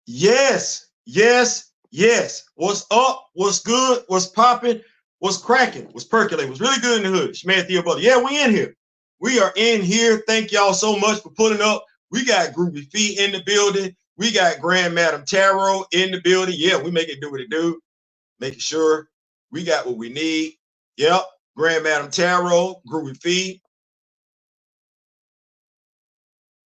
Yes, yes, yes. What's up? What's good? What's popping? What's cracking? What's percolating? What's really good in the hood? Shman Theo brother. Yeah, we in here. We are in here. Thank y'all so much for pulling up. We got Groovy Feet in the building. We got Grand Madam Tarot in the building. Yeah, we make it do what it do. Making sure we got what we need. Yep. Grand Madam Tarot, Groovy Feet.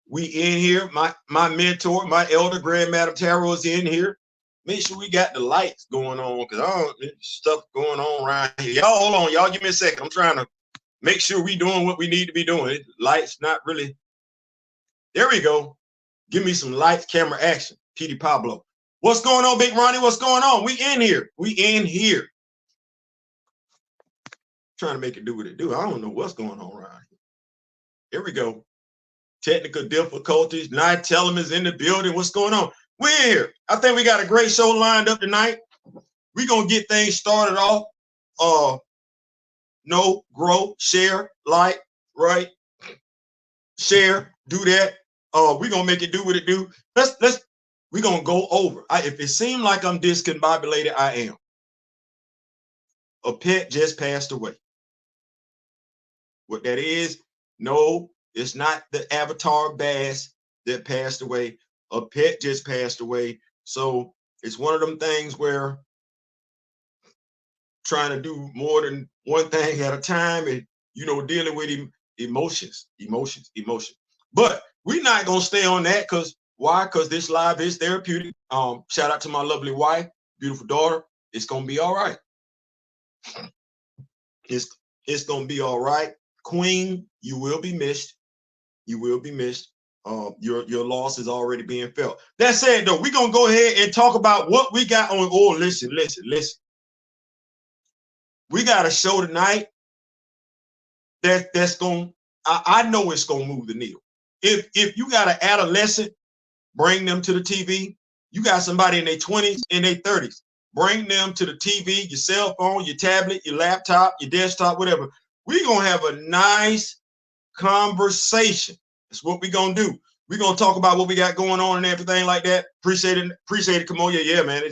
We in here. My mentor, my elder, Grand Madam Tarot is in here. Make sure we got the lights going on because I don't stuff going on around here. Y'all hold on, y'all give me a second. I'm trying to make sure we doing what we need to be doing. Lights not really. There we go. Give me some lights, camera, action. Petey Pablo. What's going on, Big Ronnie? What's going on? We in here. We in here. Trying to make it do what it do. I don't know what's going on around here. Here we go. Technical difficulties. Night Tellum is in the building. What's going on? We're here. I think we got a great show lined up tonight. We're going to get things started off. Know, grow, share, like, right? Share, do that. We're going to make it do what it do. We're going to go over. If it seems like I'm discombobulated, I am. A pet just passed away. What that is, no, it's not the Avatar bass that passed away. A pet just passed away. So it's one of them things where trying to do more than one thing at a time and, dealing with emotions. But we're not going to stay on that because why? Because this live is therapeutic. Shout out to my lovely wife, beautiful daughter. It's going to be all right. It's going to be all right. Queen, you will be missed. You will be missed. Your loss is already being felt. That said, though, we're going to go ahead and talk about what we got on. Oh, listen. We got a show tonight that's going, I know it's going to move the needle. If you got an adolescent, bring them to the TV. You got somebody in their 20s, in their 30s, bring them to the TV, your cell phone, your tablet, your laptop, your desktop, whatever. We're going to have a nice conversation. That's what we're going to do. We're going to talk about what we got going on and everything like that. Appreciate it. Come on. Yeah, man.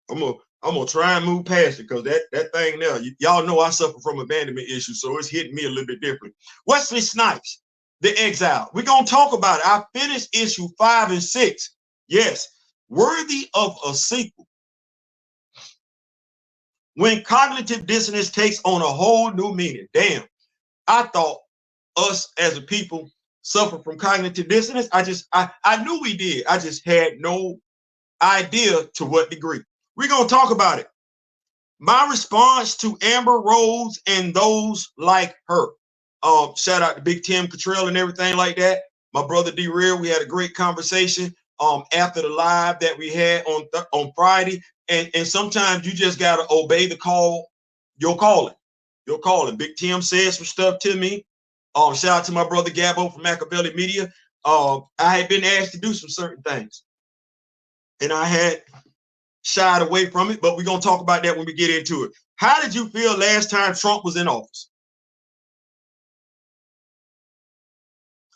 I'm gonna try and move past it because that thing there, y'all know I suffer from abandonment issues, so it's hitting me a little bit different. Wesley Snipes, The Exile. We're gonna talk about it. I finished issue 5 and 6. Yes, worthy of a sequel. When cognitive dissonance takes on a whole new meaning. Damn, I thought us as a people suffer from cognitive dissonance. I knew we did. I just had no idea to what degree. We're going to talk about it. My response to Amber Rose and those like her. Shout out to Big Tim Cottrell and everything like that. My brother D-Real, we had a great conversation after the live that we had on Friday. And sometimes you just got to obey the call. You're calling. Big Tim said some stuff to me. Shout out to my brother Gabbo from Machiavelli Media. I had been asked to do some certain things. And I had shied away from it, but we're going to talk about that when we get into it. How did you feel last time Trump was in office?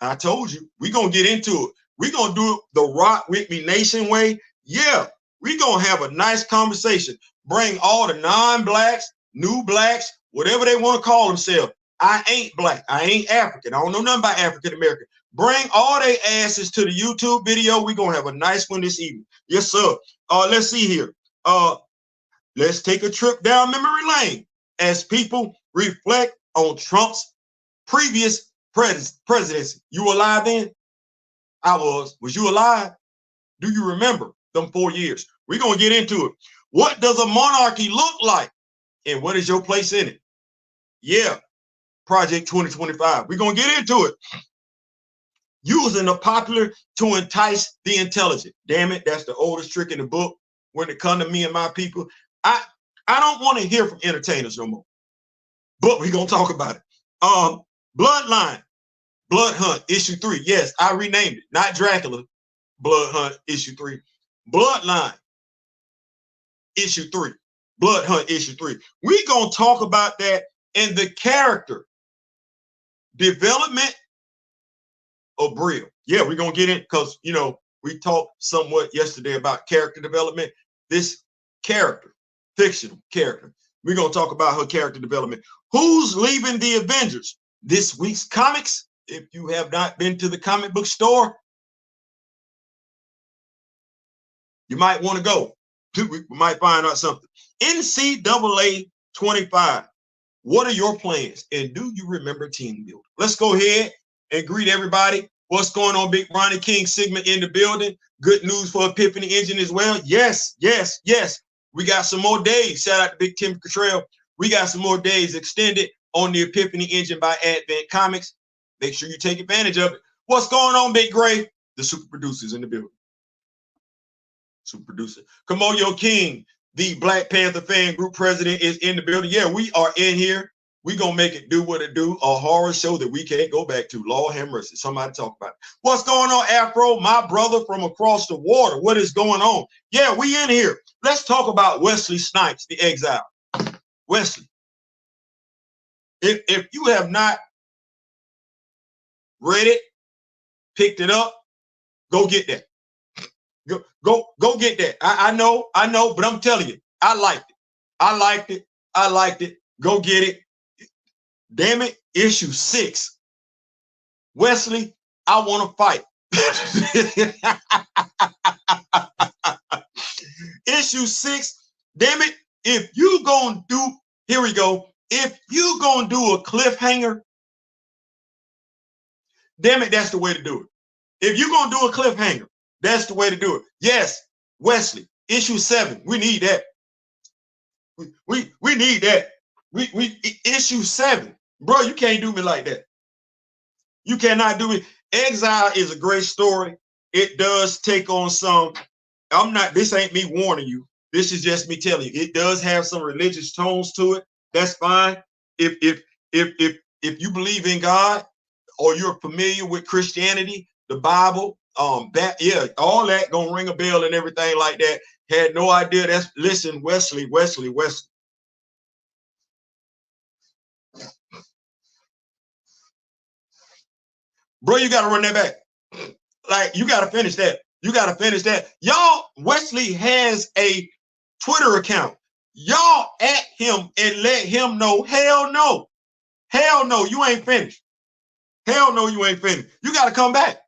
I told you, we're going to get into it. We're going to do it the Rock With Me Nation way. Yeah, we're going to have a nice conversation. Bring all the non-blacks, new blacks, whatever they want to call themselves. I ain't black. I ain't African. I don't know nothing about African American. Bring all their asses to the YouTube video. We're going to have a nice one this evening. Yes, sir. Let's see here. Let's take a trip down memory lane as people reflect on Trump's previous presidency. You were alive then? I was. Was you alive? Do you remember them 4 years? We're going to get into it. What does a monarchy look like? And what is your place in it? Yeah. Project 2025. We're going to get into it. Using the popular to entice the intelligent. Damn it, that's the oldest trick in the book when it comes to me and my people. I don't want to hear from entertainers no more. But we're going to talk about it. Bloodline, Blood Hunt, issue 3. Yes, I renamed it. Not Dracula, Blood Hunt, issue 3. Bloodline, issue 3. Blood Hunt, issue 3. We're going to talk about that and the character development of Brill. Yeah, we're gonna get in because we talked somewhat yesterday about character development. This character, fictional character, we're gonna talk about her character development. Who's leaving the Avengers? This week's comics. If you have not been to the comic book store, you might want to go. We might find out something. NCAA 25. What are your plans? And do you remember team building? Let's go ahead and greet everybody. What's going on, Big Ronnie King Sigma in the building? Good news for Epiphany Engine as well. Yes, yes, yes. We got some more days. Shout out to Big Tim Cottrell. We got some more days extended on the Epiphany Engine by Advent Comics. Make sure you take advantage of it. What's going on, Big Gray? The super producers in the building. Super producer. Kamoyo King, the Black Panther fan group president, is in the building. Yeah, we are in here. We're going to make it do what it do. A horror show that we can't go back to. Lord have mercy. Somebody talk about it. What's going on, Afro? My brother from across the water. What is going on? Yeah, we in here. Let's talk about Wesley Snipes, the exile. Wesley, if you have not read it, picked it up, go get that. Go get that. I know, but I'm telling you, I liked it. Go get it. Damn it, issue 6. Wesley, I want to fight. Issue 6. Damn it, if you gonna do, here we go. If you gonna do a cliffhanger, damn it, that's the way to do it. If you gonna do a cliffhanger, that's the way to do it. Yes, Wesley, issue 7. We need that. We need that. We issue 7. Bro, you can't do me like that. You cannot do it. Exile is a great story. It does take on some. This ain't me warning you. This is just me telling you. It does have some religious tones to it. That's fine. If you believe in God or you're familiar with Christianity, the Bible, all that gonna ring a bell and everything like that. Had no idea. Listen, Wesley. Bro, you gotta run that back. Like, you gotta finish that. Y'all, Wesley has a Twitter account. Y'all at him and let him know, hell no, you ain't finished. Hell no, you ain't finished. You gotta come back.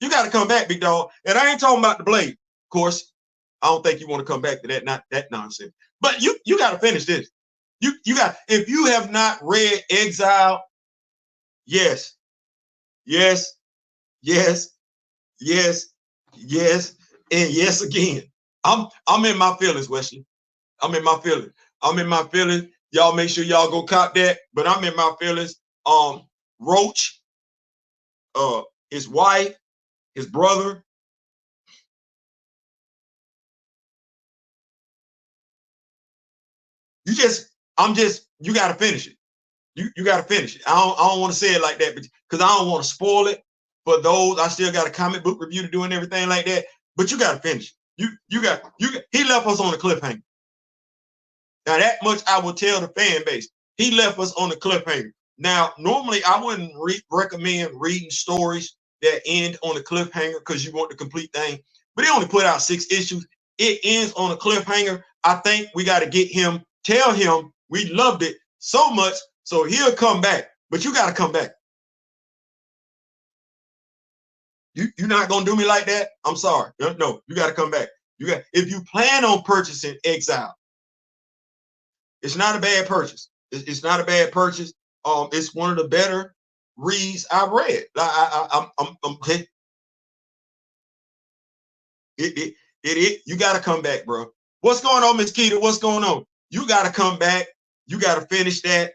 Big dog. And I ain't talking about the blade. Of course, I don't think you want to come back to that nonsense. But you gotta finish this. You got, if you have not read Exile, yes, and yes again. I'm in my feelings, Wesley. I'm in my feelings. Y'all make sure y'all go cop that. But I'm in my feelings. Roach, his wife, his brother. You gotta finish it. You gotta finish it. I don't want to say it like that, because I don't want to spoil it for those. I still got a comic book review to do and everything like that. But you gotta finish it. He left us on a cliffhanger. Now that much I will tell the fan base. He left us on a cliffhanger. Now, normally I wouldn't recommend reading stories that end on a cliffhanger because you want the complete thing. But he only put out 6 issues. It ends on a cliffhanger. I think we got to tell him we loved it so much, so he'll come back. But you got to come back. You're not gonna do me like that. I'm sorry. No, you got to come back. If you plan on purchasing Exile, it's not a bad purchase. It's not a bad purchase. It's one of the better reads I've read. I'm okay. You got to come back, bro. What's going on, Miss Keita? What's going on? You got to come back. You got to finish that.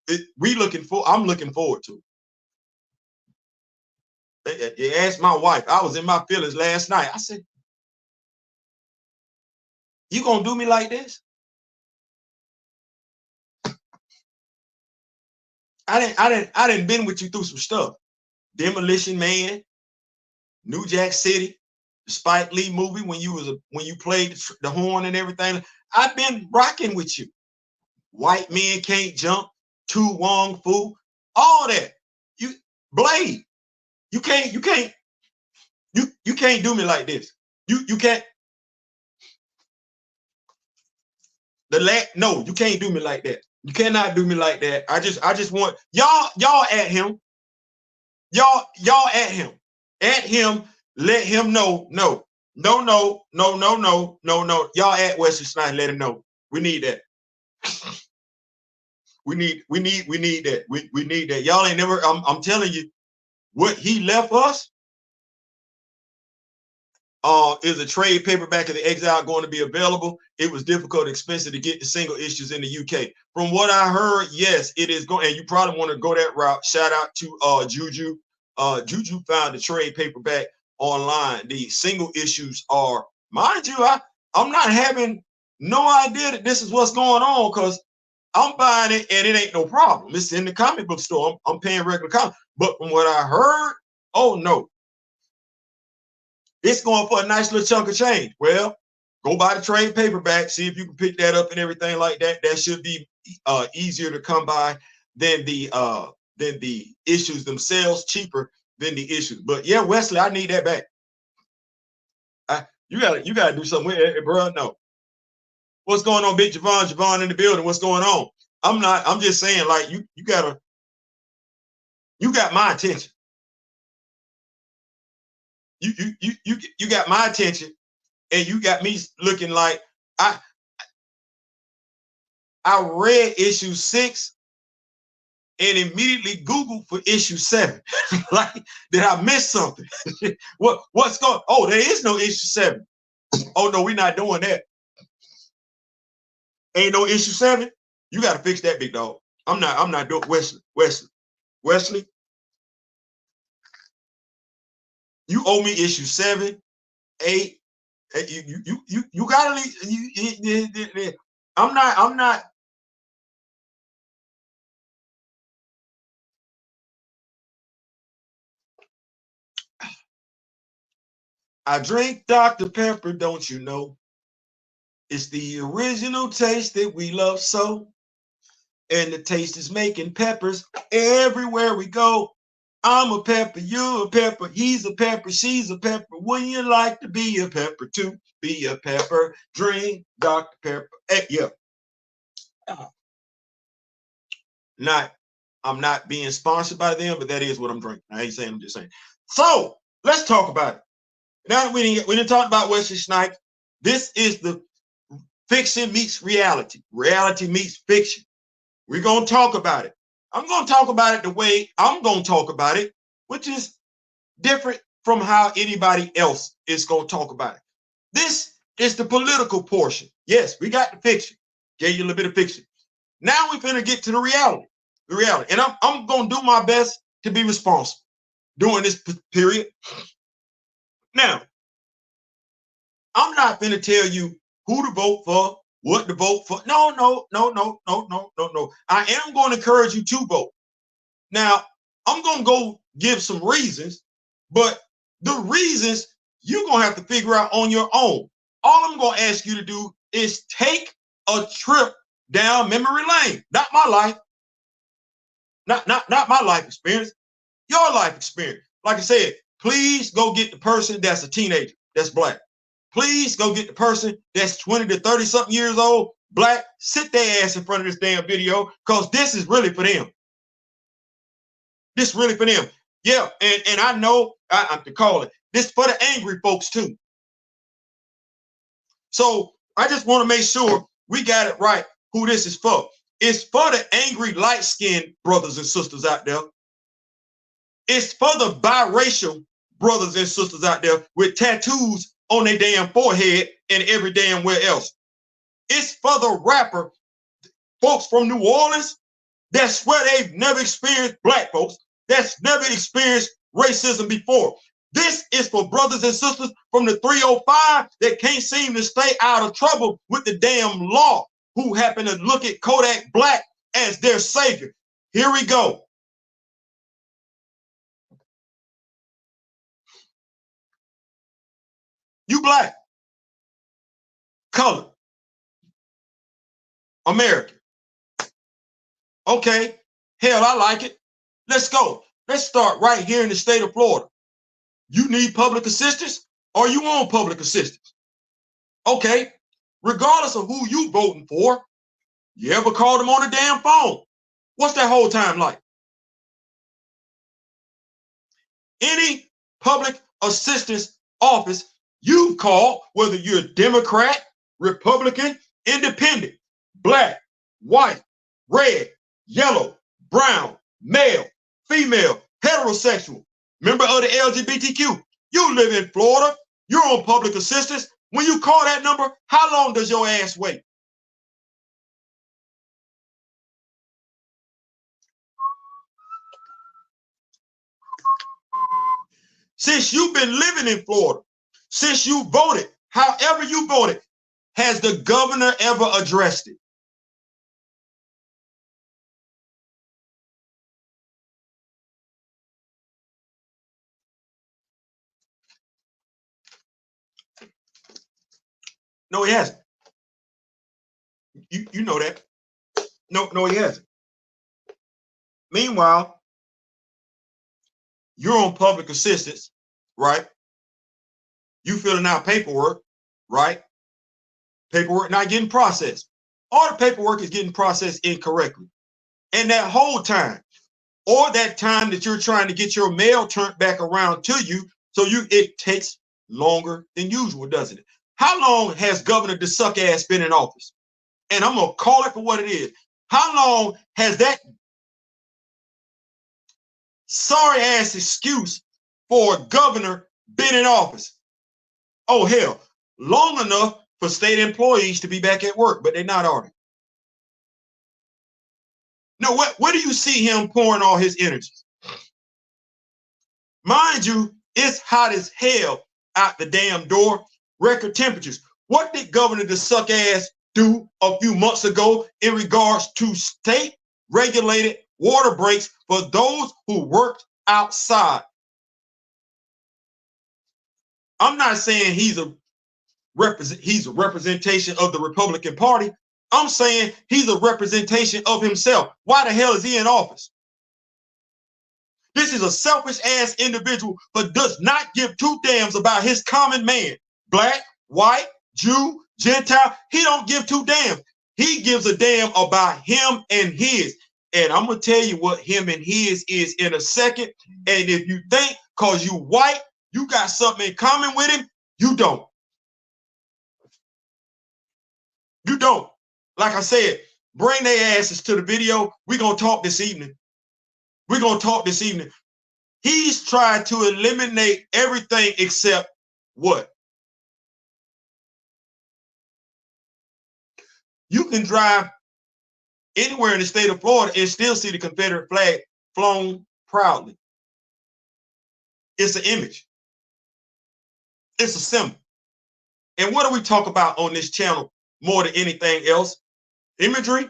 I'm looking forward to it. You asked my wife. I was in my feelings last night. I said, "You gonna do me like this?" I didn't been with you through some stuff. Demolition Man, New Jack City, the Spike Lee movie when you played the horn and everything. I've been rocking with you. White Men Can't Jump, Tu Wong Fu, all that. Blade. You can't You can't do me like this. You can't. No, you can't do me like that. You cannot do me like that. I just want y'all at him. Y'all at him. At him. Let him know. No. Y'all at Wesley Snipes. Let him know. We need that. We need that. We need that. Y'all ain't never. I'm telling you, what he left us is a trade paperback of The Exile going to be available. It was difficult, expensive to get the single issues in the UK. From what I heard, yes, it is going. And you probably want to go that route. Shout out to Juju. Juju found the trade paperback online. The single issues are, mind you, I'm not having no idea that this is what's going on, because I'm buying it and it ain't no problem. It's in the comic book store. I'm paying regular comic. But from what I heard, oh no, it's going for a nice little chunk of change. Well, go buy the trade paperback, see if you can pick that up and everything like that. That should be easier to come by than the issues themselves, cheaper than the issues. But yeah, Wesley, I need that back. You gotta do something with it, bro. No. What's going on, Big Javon? Javon in the building. What's going on? I'm just saying, like, you got my attention. You got my attention, and you got me looking like I read issue 6 and immediately Googled for issue 7. Like, did I miss something? What's going? Oh, there is no issue 7. Oh no, we're not doing that. Ain't no issue 7. You got to fix that, big dog. I'm not doing Wesley. You owe me issue 7, 8. You gotta leave. I'm not. I drink Dr. Pepper, don't you know? It's the original taste that we love so. And the taste is making peppers everywhere we go. I'm a pepper, you're a pepper, he's a pepper, she's a pepper. Wouldn't you like to be a pepper too? Be a pepper, drink Dr. Pepper. Hey, yeah. I'm not being sponsored by them, but that is what I'm drinking. I ain't saying, I'm just saying. So let's talk about it. Now that we didn't talk about Wesley Snipes, this is the fiction meets reality. Reality meets fiction. We're going to talk about it. I'm going to talk about it the way I'm going to talk about it, which is different from how anybody else is going to talk about it. This is the political portion. Yes, we got the fiction. Gave you a little bit of fiction. Now we're going to get to the reality. The reality. And I'm going to do my best to be responsible during this period. Now, I'm not going to tell you who to vote for, what to vote for. No. I am going to encourage you to vote. Now, I'm going to go give some reasons, but the reasons you're going to have to figure out on your own. All I'm going to ask you to do is take a trip down memory lane. Not my life. Not my life experience. Your life experience. Like I said, please go get the person that's a teenager, that's black. Please go get the person that's 20 to 30 something years old, black, sit their ass in front of this damn video, because this is really for them. This is really for them. Yeah, and I know I'm to call it. This for the angry folks too. So I just want to make sure we got it right who this is for. It's for the angry light-skinned brothers and sisters out there. It's for the biracial brothers and sisters out there with tattoos on their damn forehead and every damn where else. It's for the rapper folks from New Orleans that swear they've never experienced black folks, that's never experienced racism before. This is for brothers and sisters from the 305 that can't seem to stay out of trouble with the damn law, who happen to look at Kodak Black as their savior. Here we go. You black, colored, American. Okay, hell, I like it. Let's go. Let's start right here in the state of Florida. You need public assistance or you want public assistance? Okay, regardless of who you voting for, you ever called them on the damn phone? What's that whole time like? Any public assistance office you've called, whether you're a Democrat, Republican, Independent, black, white, red, yellow, brown, male, female, heterosexual, member of the LGBTQ, you live in Florida, you're on public assistance. When you call that number, how long does your ass wait? Since you've been living in Florida, since you voted, however you voted, has the governor ever addressed it? No, he hasn't. You know that. No, he hasn't. Meanwhile, you're on public assistance, right? You filling out paperwork, right? Paperwork not getting processed. All the paperwork is getting processed incorrectly. And that whole time, or that time that you're trying to get your mail turned back around to you, so it takes longer than usual, doesn't it? How long has Governor DeSuck-ass been in office? And I'm going to call it for what it is. How long has that sorry-ass excuse for a governor been in office? Oh, hell, long enough for state employees to be back at work, but they're not, are they? No, where do you see him pouring all his energy? Mind you, it's hot as hell out the damn door, record temperatures. What did Governor DeSuck-ass do a few months ago in regards to state-regulated water breaks for those who worked outside? I'm not saying he's a representation of the Republican Party. I'm saying he's a representation of himself. Why the hell is he in office? This is a selfish ass individual, but does not give two damns about his common man. Black, white, Jew, Gentile. He don't give two damns. He gives a damn about him and his. And I'm going to tell you what him and his is in a second. And if you think because you white, you got something in common with him, you don't. You don't. Like I said, bring their asses to the video. We're going to talk this evening. We're going to talk this evening. He's trying to eliminate everything except what? You can drive anywhere in the state of Florida and still see the Confederate flag flown proudly. It's an image. It's a symbol. And what do we talk about on this channel more than anything else? Imagery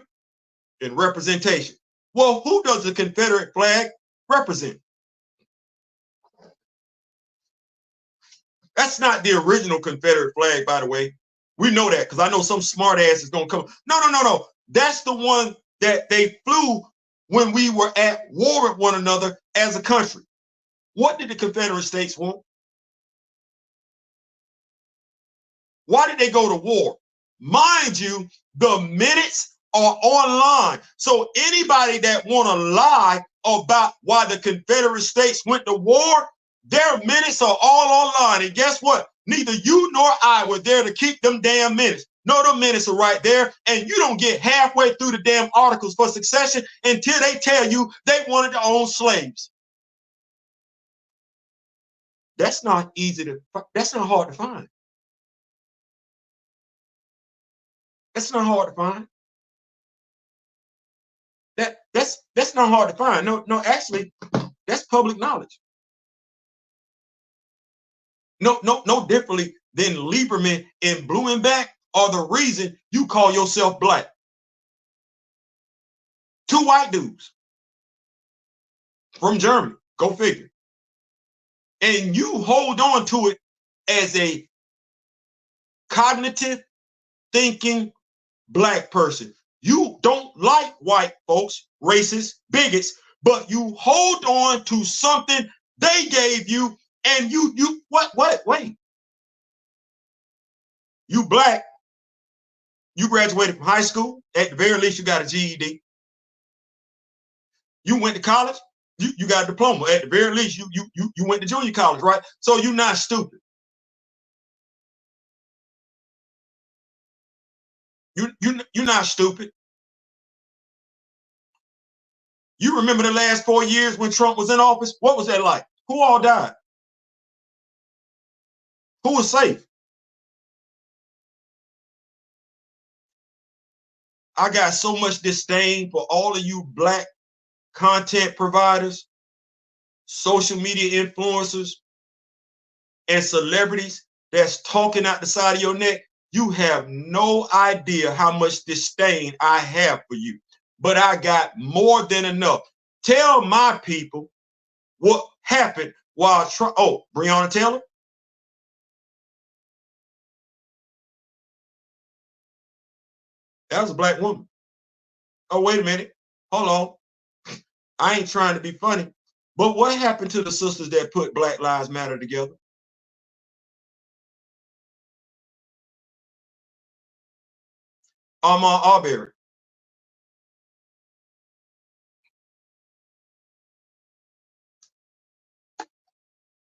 and representation. Well, who does the Confederate flag represent? That's not the original Confederate flag, by the way. We know that because I know some smart ass is going to come. No. That's the one that they flew when we were at war with one another as a country. What did the Confederate States want? Why did they go to war? Mind you, the minutes are online. So anybody that want to lie about why the Confederate States went to war, their minutes are all online. And guess what? Neither you nor I were there to keep them damn minutes. No, the minutes are right there. And you don't get halfway through the damn articles for succession until they tell you they wanted to own slaves. That's not that's not hard to find. That's not hard to find. That's not hard to find. No, actually, that's public knowledge. No differently than Lieberman and Blumenbach are the reason you call yourself black. Two white dudes from Germany, go figure. And you hold on to it as a cognitive thinking black person. You don't like white folks, racists, bigots, but you hold on to something they gave you And wait. You black, you graduated from high school. At the very least, you got a GED. You went to college, you got a diploma. At the very least, you went to junior college, right? So you're not stupid. You're not stupid. You remember the last 4 years when Trump was in office? What was that like? Who all died? Who was safe? I got so much disdain for all of you black content providers, social media influencers, and celebrities that's talking out the side of your neck. You have no idea how much disdain I have for you, but I got more than enough. Tell my people what happened while Trump. Oh, Breonna Taylor. That was a black woman. Oh, wait a minute. Hold on. I ain't trying to be funny, but what happened to the sisters that put Black Lives Matter together? Arbery.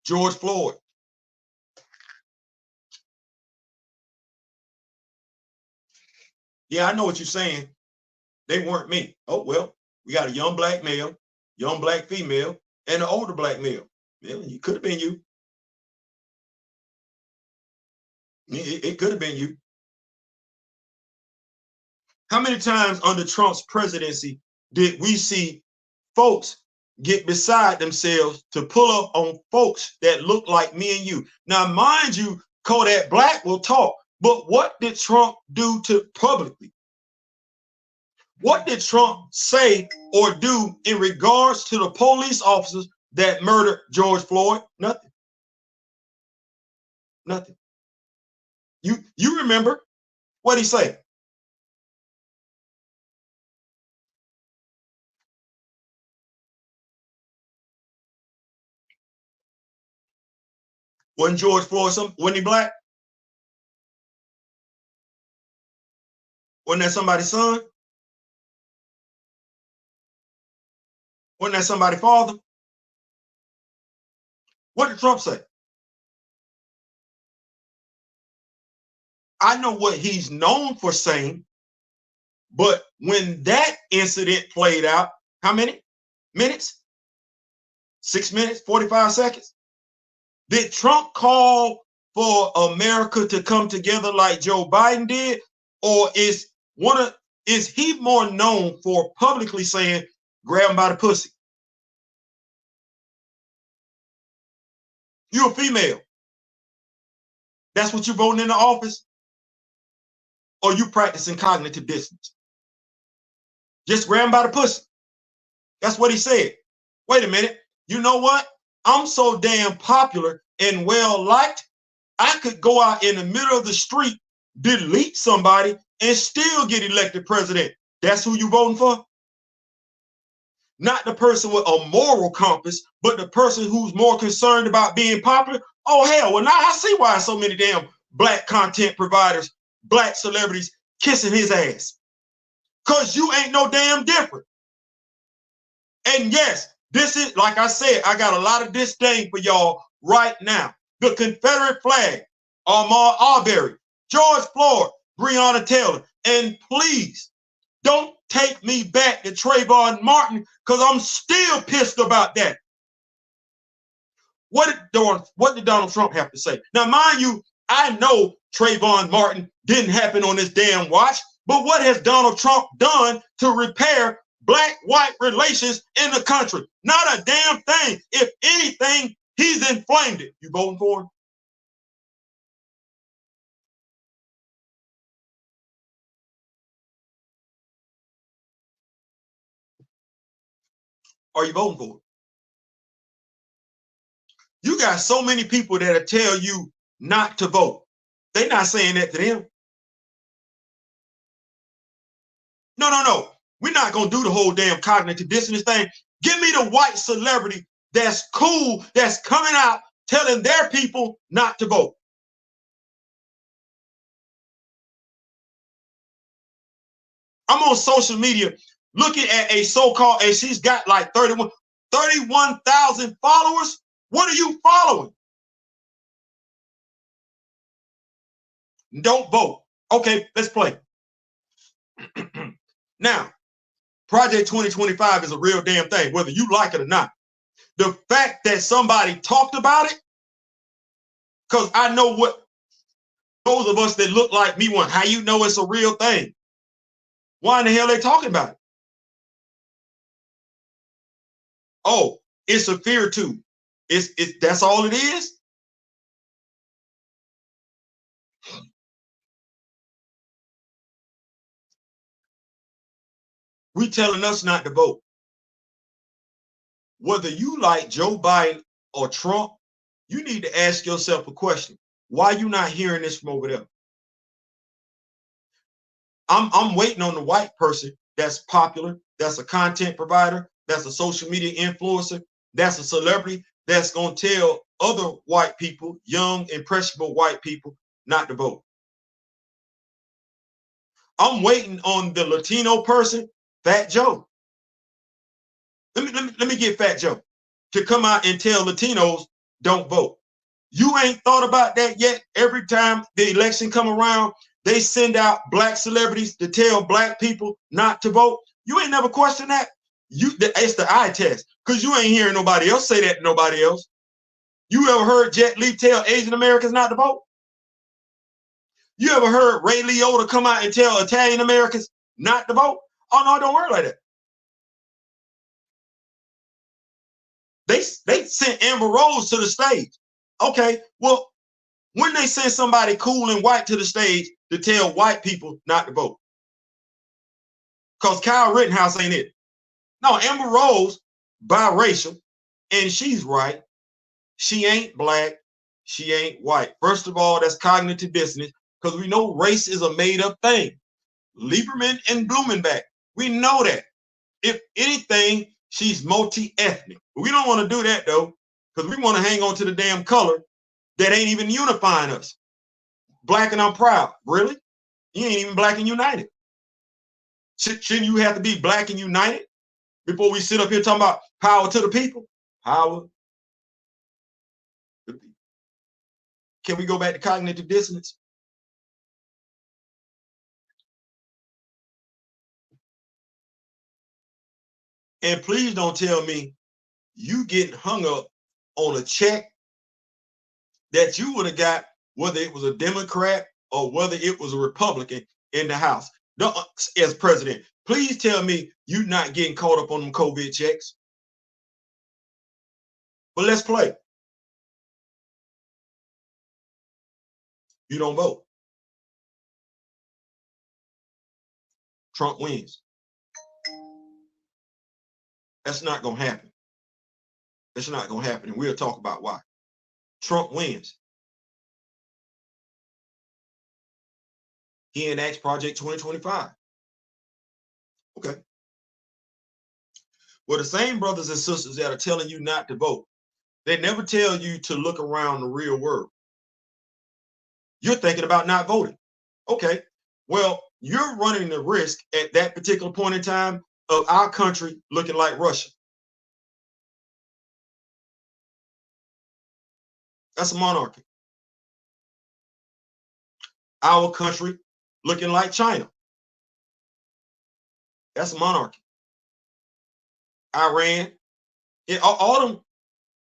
George Floyd. Yeah, I know what you're saying. They weren't me. Oh, well, we got a young black male, young black female, and an older black male. Yeah, it could have been you. It could have been you. How many times under Trump's presidency did we see folks get beside themselves to pull up on folks that look like me and you? Now, mind you, Kodak Black will talk, but what did Trump do to publicly? What did Trump say or do in regards to the police officers that murdered George Floyd? Nothing. Nothing. You remember what he said? Wasn't George Floyd wasn't he black? Wasn't that somebody's son? Wasn't that somebody's father? What did Trump say? I know what he's known for saying, but when that incident played out, how many minutes? 6 minutes, 45 seconds? Did Trump call for America to come together like Joe Biden did? Or is he more known for publicly saying, grab him by the pussy? You're a female. That's what you're voting in the office? Or you practicing cognitive dissonance? Just grab him by the pussy. That's what he said. Wait a minute. You know what? I'm so damn popular and well liked, I could go out in the middle of the street, delete somebody, and still get elected president. That's who you voting for? Not the person with a moral compass, but the person who's more concerned about being popular. Oh, hell, well, now I see why so many damn black content providers, black celebrities kissing his ass. Because you ain't no damn different. And yes, this is, like I said, I got a lot of disdain for y'all right now. The Confederate flag, Ahmaud Arbery, George Floyd, Breonna Taylor. And please, don't take me back to Trayvon Martin, because I'm still pissed about that. What did Donald Trump have to say? Now, mind you, I know Trayvon Martin didn't happen on this damn watch, but what has Donald Trump done to repair black-white relations in the country? Not a damn thing. If anything, he's inflamed it. You voting for him? Are you voting for him? You got so many people that'll tell you not to vote. They're not saying that to them. No. We're not going to do the whole damn cognitive dissonance thing. Give me the white celebrity that's cool, that's coming out telling their people not to vote. I'm on social media looking at a so-called, and she's got like 31,000 followers. What are you following? Don't vote. Okay, let's play. Now, Project 2025 is a real damn thing, whether you like it or not. The fact that somebody talked about it, because I know what those of us that look like me want, how you know it's a real thing? Why in the hell are they talking about it? Oh, it's a fear too. It's that's all it is. We telling us not to vote. Whether you like Joe Biden or Trump, you need to ask yourself a question. Why are you not hearing this from over there? I'm waiting on the white person that's popular, that's a content provider, that's a social media influencer, that's a celebrity, that's going to tell other white people, young, impressionable white people, not to vote. I'm waiting on the Latino person, Fat Joe. Let me get Fat Joe to come out and tell Latinos don't vote. You ain't thought about that yet? Every time the election come around, they send out black celebrities to tell black people not to vote. You ain't never questioned that? It's the eye test, because you ain't hearing nobody else say that to nobody else. You ever heard Jet Li tell Asian Americans not to vote? You ever heard Ray Liotta come out and tell Italian Americans not to vote? Oh, no, don't worry like that. They sent Amber Rose to the stage. Okay, well, when they send somebody cool and white to the stage to tell white people not to vote? Because Kyle Rittenhouse ain't it. No, Amber Rose, biracial, and she's right. She ain't black. She ain't white. First of all, that's cognitive dissonance, because we know race is a made-up thing. Lieberman and Blumenbach, we know that. If anything, she's multi-ethnic. But we don't want to do that, though, because we want to hang on to the damn color that ain't even unifying us. Black and I'm proud. Really? You ain't even black and united. Shouldn't you have to be black and united before we sit up here talking about power to the people? Power to the people. Can we go back to cognitive dissonance? And please don't tell me you getting hung up on a check that you would have got, whether it was a Democrat or whether it was a Republican in the House. As president, please tell me you're not getting caught up on them COVID checks. But let's play. You don't vote. Trump wins. That's not going to happen. That's not going to happen. And we'll talk about why. Trump wins. He enacts Project 2025. Okay. Well, the same brothers and sisters that are telling you not to vote, they never tell you to look around the real world. You're thinking about not voting. Okay. Well, you're running the risk at that particular point in time of our country looking like Russia. That's a monarchy. Our country looking like China. That's a monarchy. Iran, all them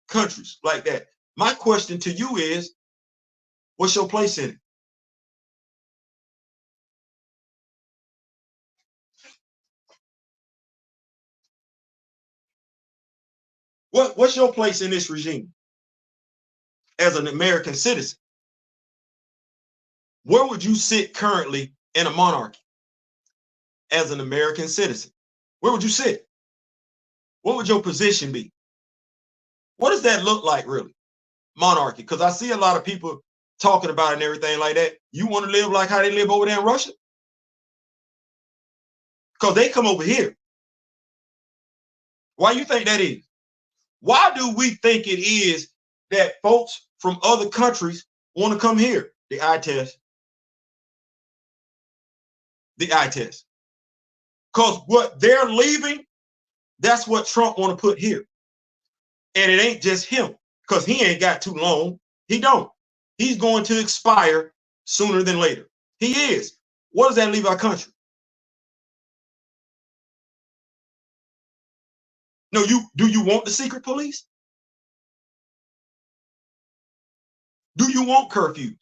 countries like that. My question to you is, what's your place in it? What's your place in this regime as an American citizen? Where would you sit currently in a monarchy as an American citizen? Where would you sit? What would your position be? What does that look like, really? Monarchy? Because I see a lot of people talking about it and everything like that. You want to live like how they live over there in Russia? Because they come over here. Why you think that is? Why do we think it is that folks from other countries want to come here? The eye test. The eye test. Because what they're leaving, that's what Trump want to put here. And it ain't just him, because he ain't got too long. He don't. He's going to expire sooner than later. He is. What does that leave our country? No, do you want the secret police? Do you want curfews?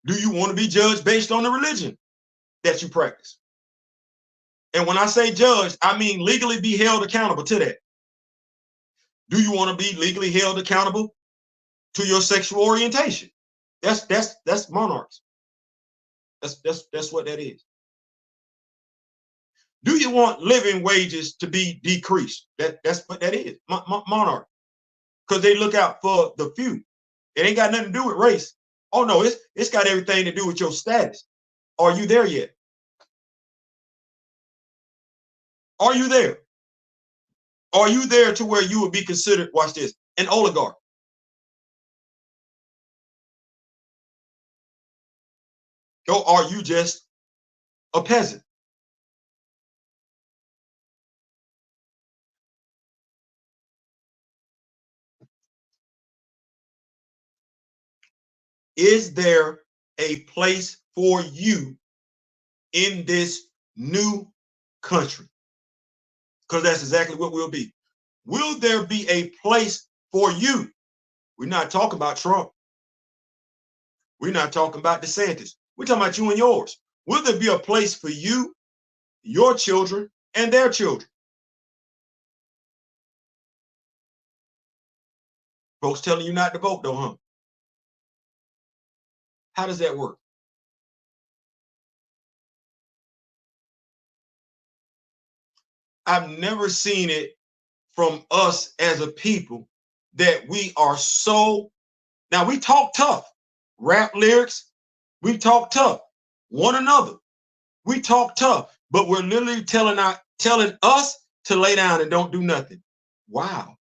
Do you want to be judged based on the religion that you practice? And when I say judged, I mean legally be held accountable to that. Do you want to be legally held accountable to your sexual orientation? That's monarchs. That's what that is. Do you want living wages to be decreased? That's what that is. Monarch. Because they look out for the few. It ain't got nothing to do with race. Oh no, it's got everything to do with your status. Are you there yet? Are you there? Are you there to where you would be considered, watch this, an oligarch? Or are you just a peasant? Is there a place for you in this new country? Because that's exactly what we'll be. Will there be a place for you? We're not talking about Trump. We're not talking about DeSantis. We're talking about you and yours. Will there be a place for you, your children, and their children? Folks telling you not to vote, though, huh? How does that work? I've never seen it from us as a people that we are so. Now, we talk tough. Rap lyrics, we talk tough. One another, we talk tough. But we're literally telling us to lay down and don't do nothing. Wow.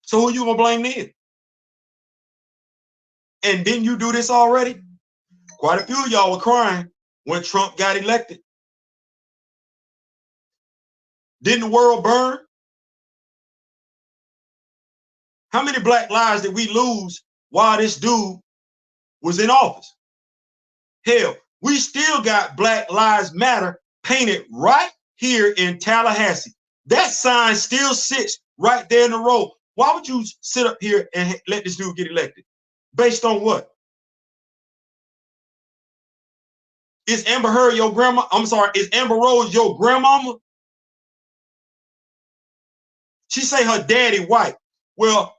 So who you gonna blame then? And didn't you do this already? Quite a few of y'all were crying when Trump got elected. Didn't the world burn? How many black lives did we lose while this dude was in office? Hell, we still got Black Lives Matter painted right here in Tallahassee. That sign still sits right there in the road. Why would you sit up here and let this dude get elected? Based on what? Is Amber Heard your grandma? I'm sorry, is Amber Rose your grandmama? She say her daddy white. Well,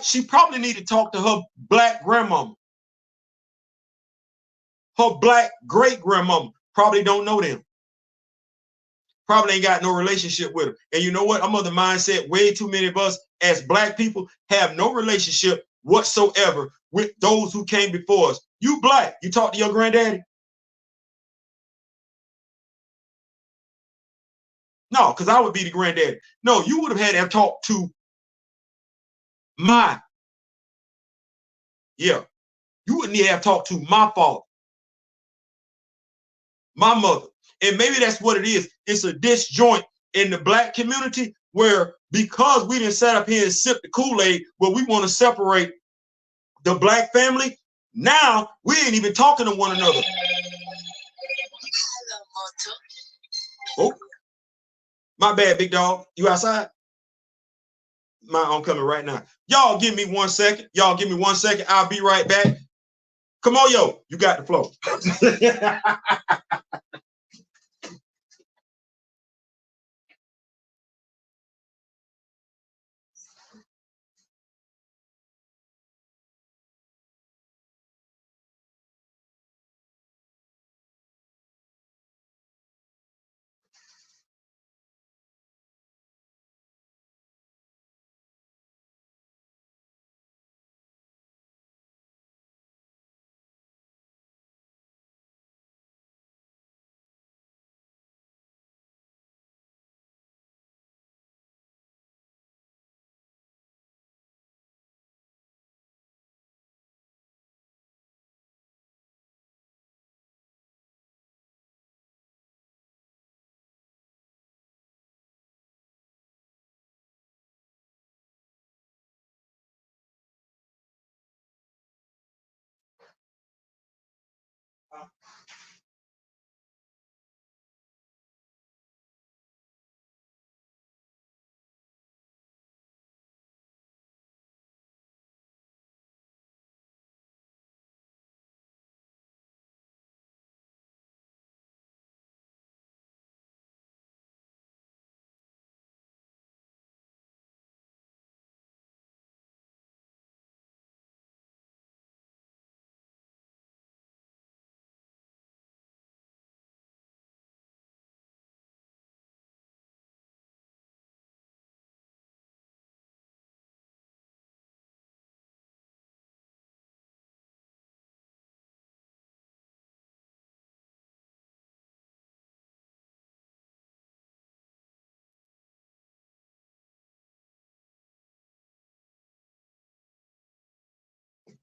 she probably need to talk to her black grandmama. Her black great grandmama probably don't know them. Probably ain't got no relationship with them. And you know what? I'm of the mindset way too many of us as black people have no relationship whatsoever with those who came before us. You black, you talk to your granddaddy? No, because I would be the granddaddy. No, you would have had to talk to my, yeah. You wouldn't need to have talked to my father, my mother. And maybe that's what it is. It's a disjoint in the black community where because we didn't sit up here and sip the Kool-Aid, where we want to separate the black family, now we ain't even talking to one another. Oh, my bad, big dog. You outside? I'm coming right now. Y'all give me 1 second. Y'all give me 1 second. I'll be right back. Come on, yo. You got the flow.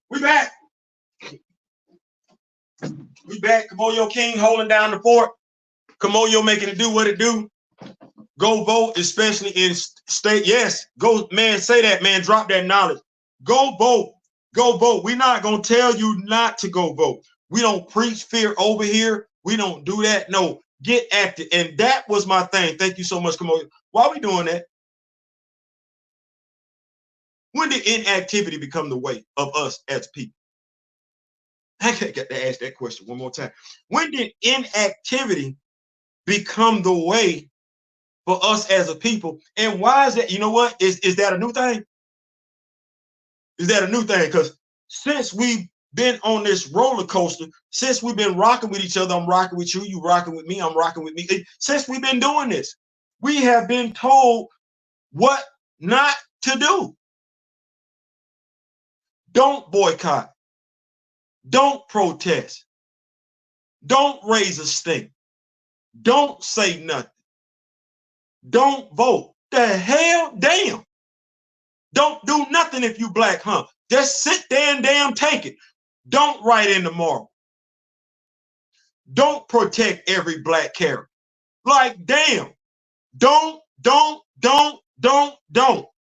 We back. We back. Kamoyo King holding down the fort. Kamoyo making it do what it do. Go vote, especially in state. Yes, go, man, say that, man. Drop that knowledge. Go vote. Go vote. We're not going to tell you not to go vote. We don't preach fear over here. We don't do that. No, get active. And that was my thing. Thank you so much, Kamoyo. Why are we doing that? When did inactivity become the way of us as people? I got to ask that question one more time. When did inactivity become the way for us as a people? And why is that? You know what? Is that a new thing? Is that a new thing? Because since we've been on this roller coaster, since we've been rocking with each other, I'm rocking with you, you rocking with me, I'm rocking with me. Since we've been doing this, we have been told what not to do. Don't boycott. Don't protest. Don't raise a stink. Don't say nothing. Don't vote. The hell? Damn. Don't do nothing if you black, huh? Just sit there and damn take it. Don't write in the moral. Don't protect every black character. Like, damn. Don't.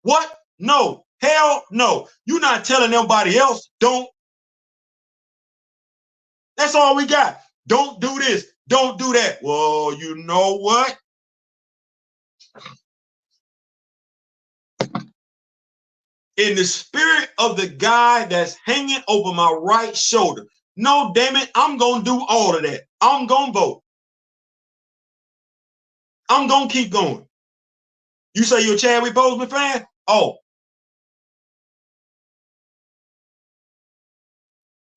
What? No. Hell no. You're not telling nobody else. Don't. That's all we got. Don't do this. Don't do that. Well, you know what? In the spirit of the guy that's hanging over my right shoulder, no, damn it, I'm going to do all of that. I'm going to vote. I'm going to keep going. You say you're a Chadwick Boseman fan? Oh.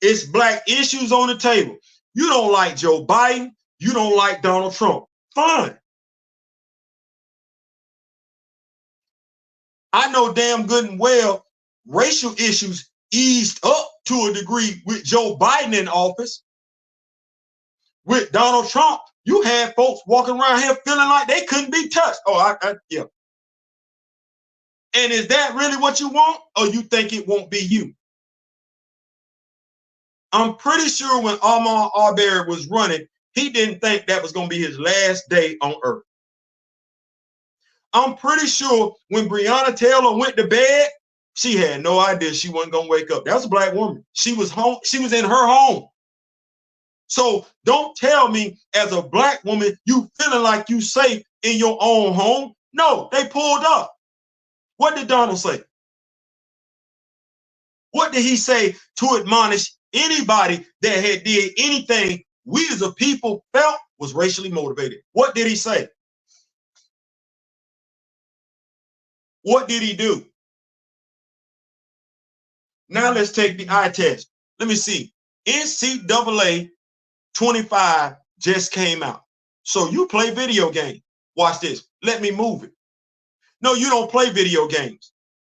It's black issues on the table. You don't like Joe Biden. You don't like Donald Trump. Fine. I know damn good and well racial issues eased up to a degree with Joe Biden in office. With Donald Trump, you had folks walking around here feeling like they couldn't be touched. Oh, yeah. And is that really what you want, or you think it won't be you? I'm pretty sure when Ahmaud Arbery was running, he didn't think that was going to be his last day on earth. I'm pretty sure when Breonna Taylor went to bed, she had no idea she wasn't going to wake up. That was a black woman. She was home. She was in her home. So don't tell me as a black woman, you feeling like you safe in your own home. No, they pulled up. What did Donald say? What did he say to admonish anybody that had did anything we as a people felt was racially motivated? What did he say? What did he do? Now let's take the eye test. Let me see. NCAA 25 just came out. So you play video games. Watch this. Let me move it. No, you don't play video games.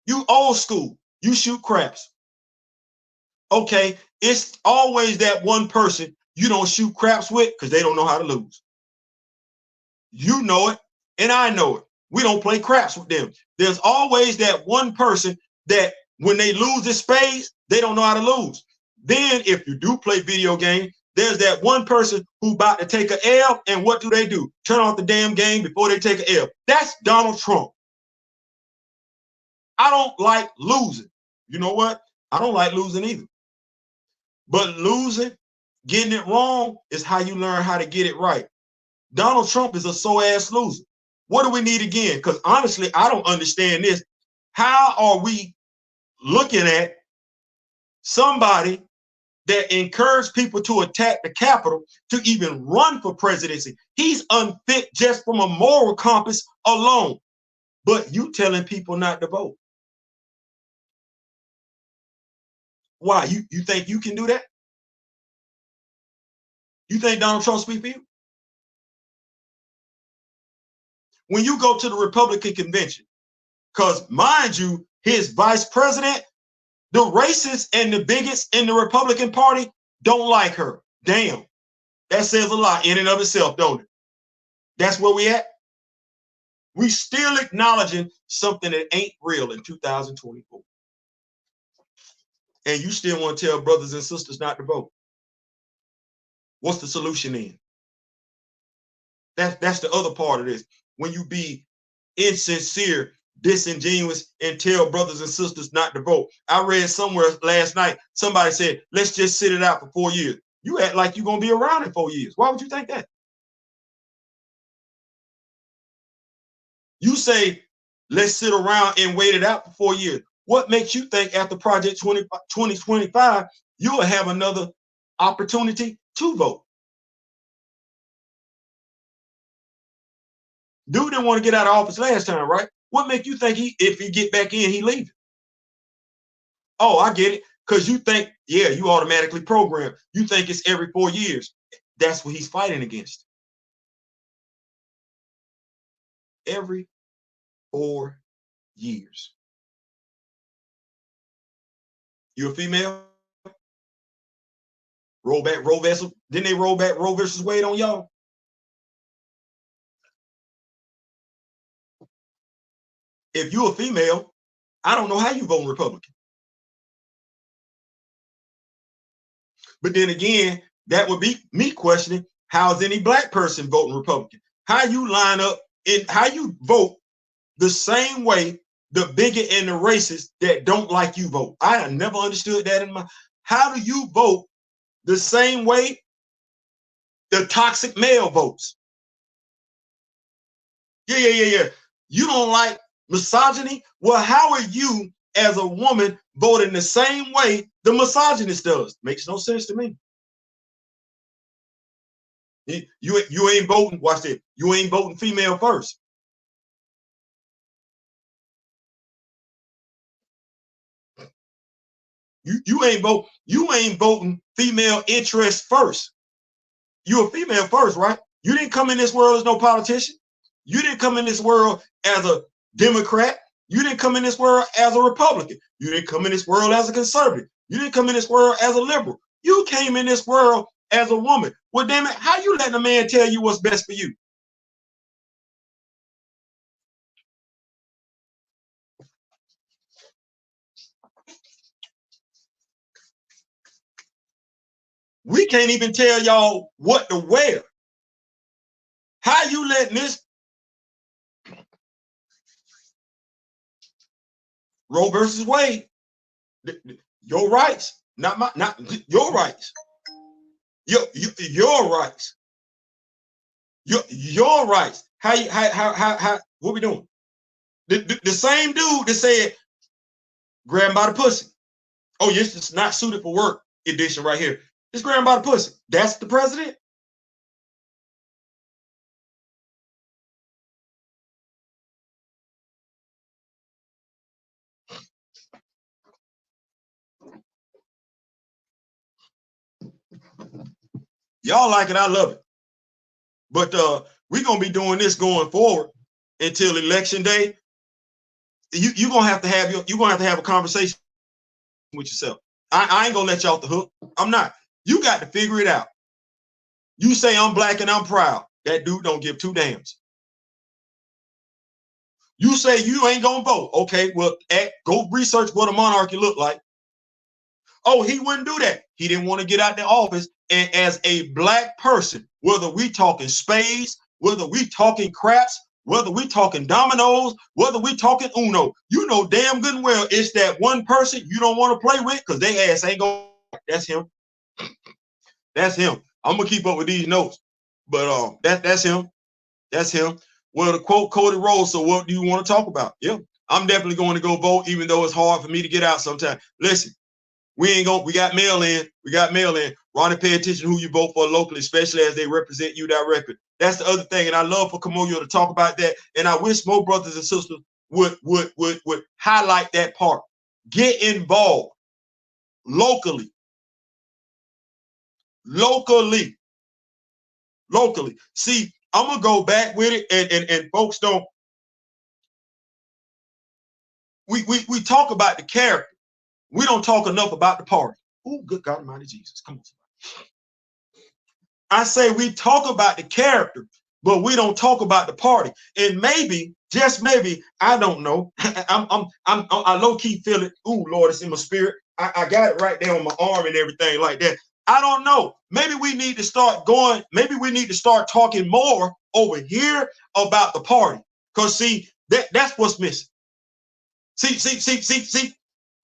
You old school. You shoot craps. Okay, it's always that one person you don't shoot craps with because they don't know how to lose. You know it, and I know it. We don't play craps with them. There's always that one person that when they lose in spades, they don't know how to lose. Then if you do play video game, there's that one person who about to take an L, and what do? Turn off the damn game before they take an L. That's Donald Trump. I don't like losing. You know what? I don't like losing either. But losing getting it wrong is how you learn how to get it right. Donald Trump is a so-ass loser. What do we need again? Because honestly, I don't understand this. How are we looking at somebody that encouraged people to attack the Capitol to even run for presidency? He's unfit just from a moral compass alone. But you telling people not to vote. Why? You think you can do that? You think Donald Trump speaks for you? When you go to the Republican convention, because mind you, his vice president, the racists and the bigots in the Republican Party don't like her. Damn. That says a lot in and of itself, don't it? That's where we at. We still acknowledging something that ain't real in 2024. And you still want to tell brothers and sisters not to vote. What's the solution then? That's the other part of this. When you be insincere, disingenuous, and tell brothers and sisters not to vote. I read somewhere last night, somebody said, let's just sit it out for 4 years. You act like you're going to be around in 4 years. Why would you think that? You say, let's sit around and wait it out for 4 years. What makes you think after Project 2025, you'll have another opportunity to vote? Dude didn't want to get out of office last time, right? What make you think if he get back in, he leaving? Oh, I get it. Because you think, yeah, you automatically program. You think it's every 4 years. That's what he's fighting against. Every 4 years. You a female? Roll back Roe versus, didn't they roll back Roe versus Wade on y'all? If you're a female, I don't know how you vote Republican. But then again, that would be me questioning, how is any black person voting Republican? How you line up and how you vote the same way the bigot and the racist that don't like you vote. I have never understood that in my, how do you vote the same way the toxic male votes? Yeah. You don't like misogyny? Well, how are you as a woman voting the same way the misogynist does? Makes no sense to me. You ain't voting, watch this, you ain't voting female first. You ain't voting female interest first. You're a female first, right? You didn't come in this world as no politician. You didn't come in this world as a Democrat. You didn't come in this world as a Republican. You didn't come in this world as a conservative. You didn't come in this world as a liberal. You came in this world as a woman. Well, damn it, how you letting a man tell you what's best for you? We can't even tell y'all what to wear. How you letting this Roe versus Wade? Your rights, not your rights. Your rights. Your rights. How what we doing? The same dude that said grab him by the pussy. Oh, yes, it's not suited for work edition right here. Just grab him by the pussy. That's the president? Y'all like it, I love it. But we're gonna be doing this going forward until election day. You're gonna have to have a conversation with yourself. I ain't gonna let you off the hook. I'm not. You got to figure it out. You say I'm black and I'm proud. That dude don't give two damns. You say you ain't gonna vote. Okay, well, go research what a monarchy look like. Oh, he wouldn't do that. He didn't want to get out the office. And as a black person, whether we talking spades, whether we talking craps, whether we talking dominoes, whether we talking Uno, you know damn good and well it's that one person you don't want to play with because they ass ain't going. That's him. That's him. I'm gonna keep up with these notes, but that's him. That's him. Well, the quote Cody Rose. So what do you want to talk about? Yeah, I'm definitely going to go vote, even though it's hard for me to get out sometimes. Listen, we got mail in. We got mail in. Ronnie, pay attention to who you vote for locally, especially as they represent you directly. That's the other thing. And I love for Kamoyo to talk about that. And I wish more brothers and sisters would highlight that part. Get involved locally. Locally. See, I'm gonna go back with it, and folks don't. We talk about the character. We don't talk enough about the party. Oh, good God Almighty Jesus. Come on. I say we talk about the character, but we don't talk about the party. And maybe, just maybe, I don't know. I low key feel it. Ooh, Lord, it's in my spirit. I got it right there on my arm and everything like that. I don't know. Maybe we need to start going. Maybe we need to start talking more over here about the party. Cause see, that's what's missing. See.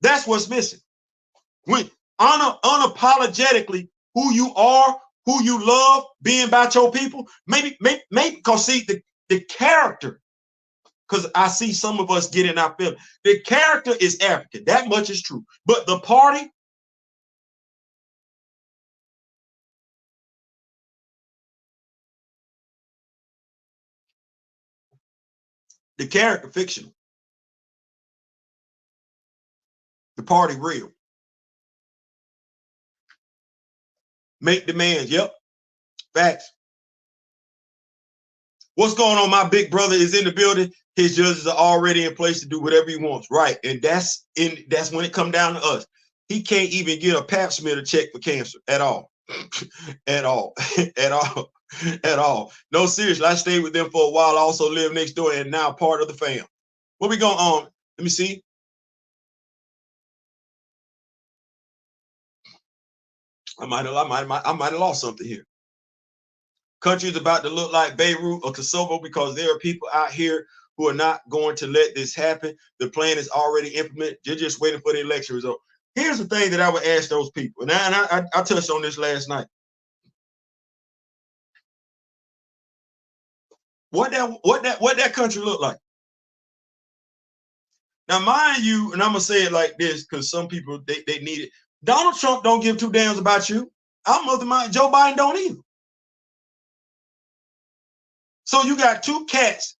That's what's missing. When unapologetically who you are, who you love, being about your people, maybe because see the character, because I see some of us getting our feeling. The character is African. That much is true. But the party, the character fictional. The party real. Make demands. Yep. Facts. What's going on? My big brother is in the building. His judges are already in place to do whatever he wants. Right. And that's when it comes down to us. He can't even get a pap smear to check for cancer at all. at all. at all. At all. No, seriously. I stayed with them for a while. I also live next door and now part of the fam. What we going on? Let me see. I might have lost something here. Country is about to look like Beirut or Kosovo because there are people out here who are not going to let this happen. The plan is already implemented. You're just waiting for the election result. Here's the thing that I would ask those people, and I touched on this last night. What that country look like? Now, mind you, and I'm gonna say it like this because some people they need it. Donald Trump don't give two damns about you. I'm of the mind Joe Biden don't either. So you got two cats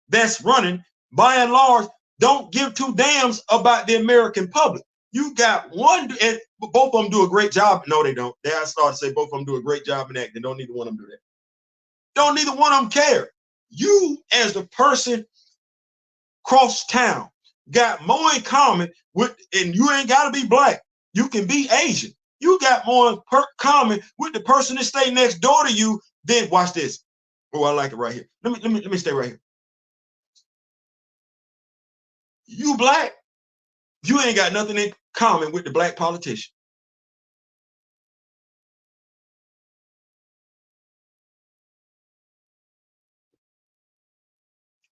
that's running, by and large, don't give two damns about the American public. You got one, and both of them do a great job. No, they don't. I started to say both of them do a great job in acting. Don't neither one of them do that. Don't neither one of them care. You, as the person cross town, got more in common with, and you ain't got to be black. You can be Asian. You got more in common with the person that stay next door to you than, watch this. Oh, I like it right here. Let me stay right here. You black, you ain't got nothing in common with the black politician.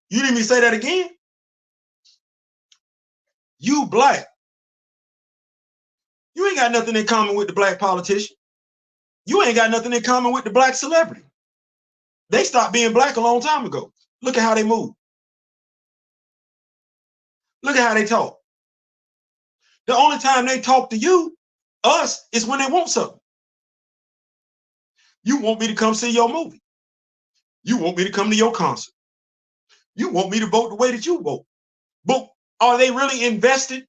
You didn't even say that again. You black. You ain't got nothing in common with the black politician. You ain't got nothing in common with the black celebrity. They stopped being black a long time ago. Look at how they move. Look at how they talk. The only time they talk to you, us, is when they want something. You want me to come see your movie. You want me to come to your concert. You want me to vote the way that you vote. But are they really invested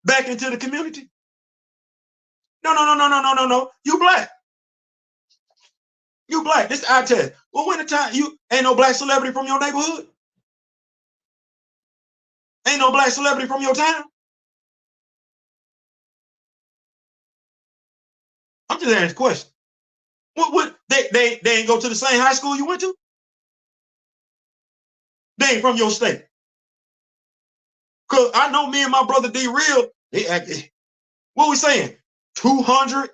back into the community? No. You black. You black. This eye test. Well, when the time you ain't no black celebrity from your neighborhood? Ain't no black celebrity from your town? I'm just asking a question. What they ain't go to the same high school you went to? They ain't from your state. Cause I know me and my brother D Real, what we saying? 200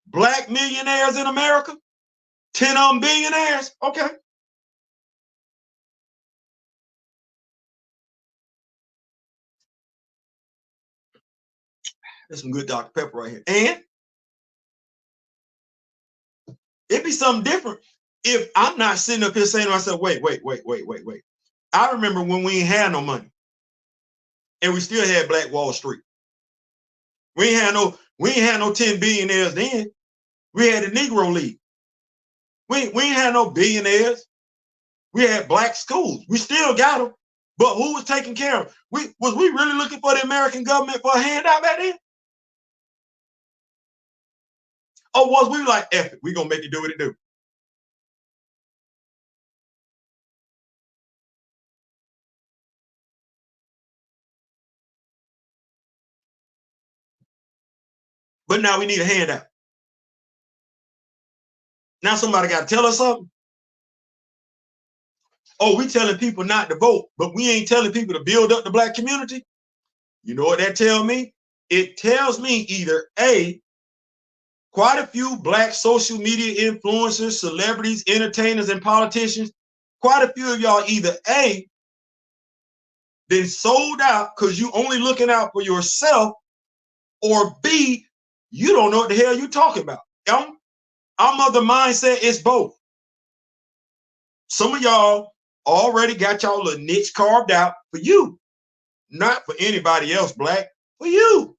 black millionaires in America? 10 of them billionaires? Okay. That's some good Dr. Pepper right here. And It'd be something different if I'm not sitting up here saying to myself, wait. I remember when we ain't had no money and we still had Black Wall Street. We ain't had no 10 billionaires then. We had the Negro League. We ain't had no billionaires. We had black schools. We still got them. But who was taking care of them? Was we really looking for the American government for a handout back then? Or was we like, F it, we gonna make it do what it do? But now we need a handout. Now somebody got to tell us something. Oh, we telling people not to vote, but we ain't telling people to build up the black community. You know what that tells me? It tells me either A, quite a few black social media influencers, celebrities, entertainers, and politicians, quite a few of y'all either A, been sold out because you only looking out for yourself, or B, you don't know what the hell you talking about. I'm of the mindset it's both. Some of y'all already got y'all little niche carved out for you, not for anybody else, black, for you.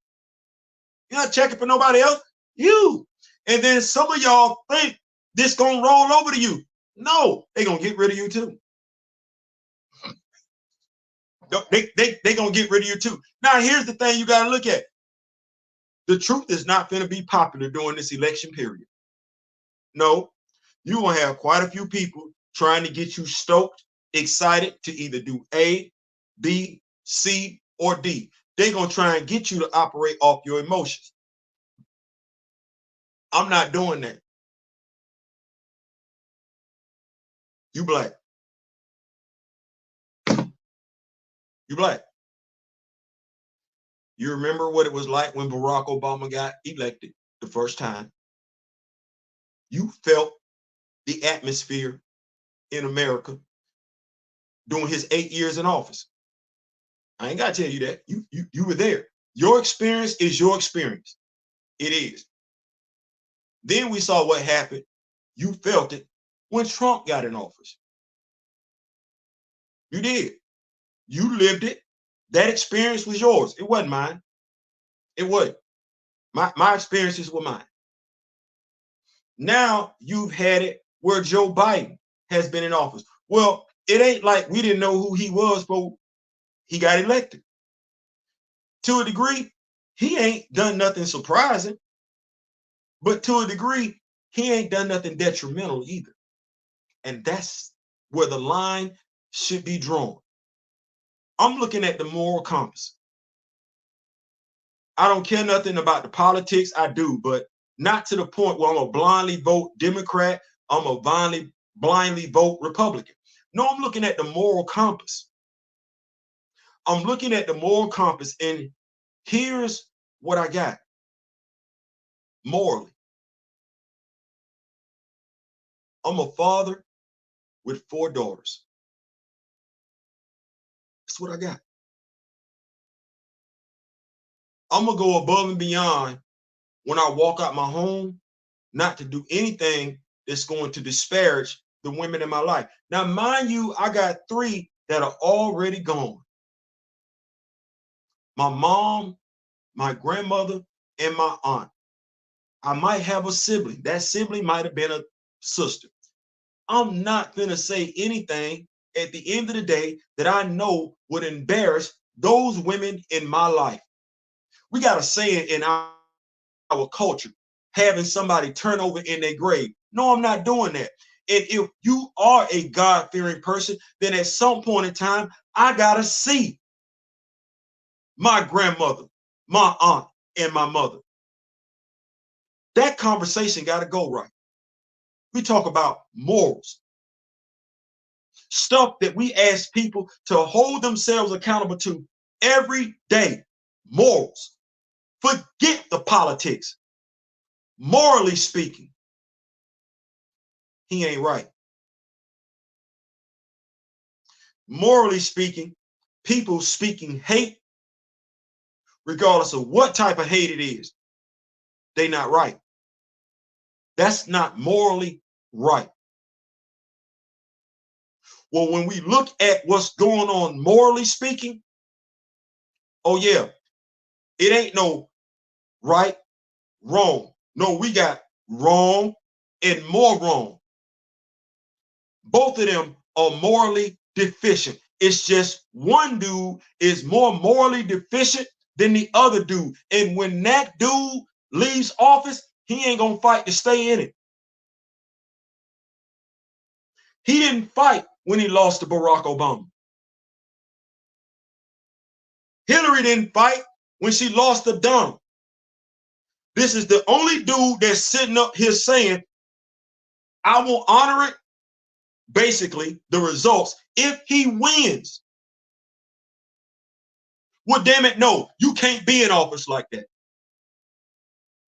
You're not checking for nobody else, you. And then some of y'all think this gonna roll over to you. No, they gonna get rid of you too. They gonna get rid of you too. Now, here's the thing you gotta look at. The truth is not gonna be popular during this election period. No, you're gonna have quite a few people trying to get you stoked, excited to either do A, B, C, or D. They're gonna try and get you to operate off your emotions. I'm not doing that. You black. You black. You remember what it was like when Barack Obama got elected the first time? You felt the atmosphere in America during his 8 years in office. I ain't got to tell you that. You were there. Your experience is your experience. It is. Then we saw what happened. You felt it when Trump got in office. You did. You lived it. That experience was yours. It wasn't mine. It wasn't. My experiences were mine. Now you've had it where Joe Biden has been in office. Well, it ain't like we didn't know who he was, but he got elected. To a degree, he ain't done nothing surprising, but to a degree, he ain't done nothing detrimental either. And that's where the line should be drawn. I'm looking at the moral compass. I don't care nothing about the politics. I do, but not to the point where I'm a blindly vote Democrat. I'm a blindly vote Republican. No, I'm looking at the moral compass. I'm looking at the moral compass, and here's what I got morally. I'm a father with 4 daughters. That's what I got. I'm going to go above and beyond when I walk out my home, not to do anything that's going to disparage the women in my life. Now, mind you, I got 3 that are already gone. My mom, my grandmother, and my aunt. I might have a sibling. That sibling might have been a sister. I'm not going to say anything at the end of the day that I know would embarrass those women in my life. We got a saying in our culture, having somebody turn over in their grave. No, I'm not doing that. And if you are a God-fearing person, then at some point in time, I got to see my grandmother, my aunt, and my mother. That conversation got to go right. We talk about morals. Stuff that we ask people to hold themselves accountable to every day. Morals. Forget the politics. Morally speaking, he ain't right. Morally speaking, people speaking hate, regardless of what type of hate it is, they not right. That's not morally right. Well, when we look at what's going on morally speaking, oh yeah, it ain't no right, wrong. No, we got wrong and more wrong. Both of them are morally deficient. It's just one dude is more morally deficient than the other dude. And when that dude leaves office, he ain't gonna fight to stay in it. He didn't fight when he lost to Barack Obama. Hillary didn't fight when she lost to Donald. This is the only dude that's sitting up here saying, I will honor it, basically, the results, if he wins. Well, damn it, no, you can't be in office like that.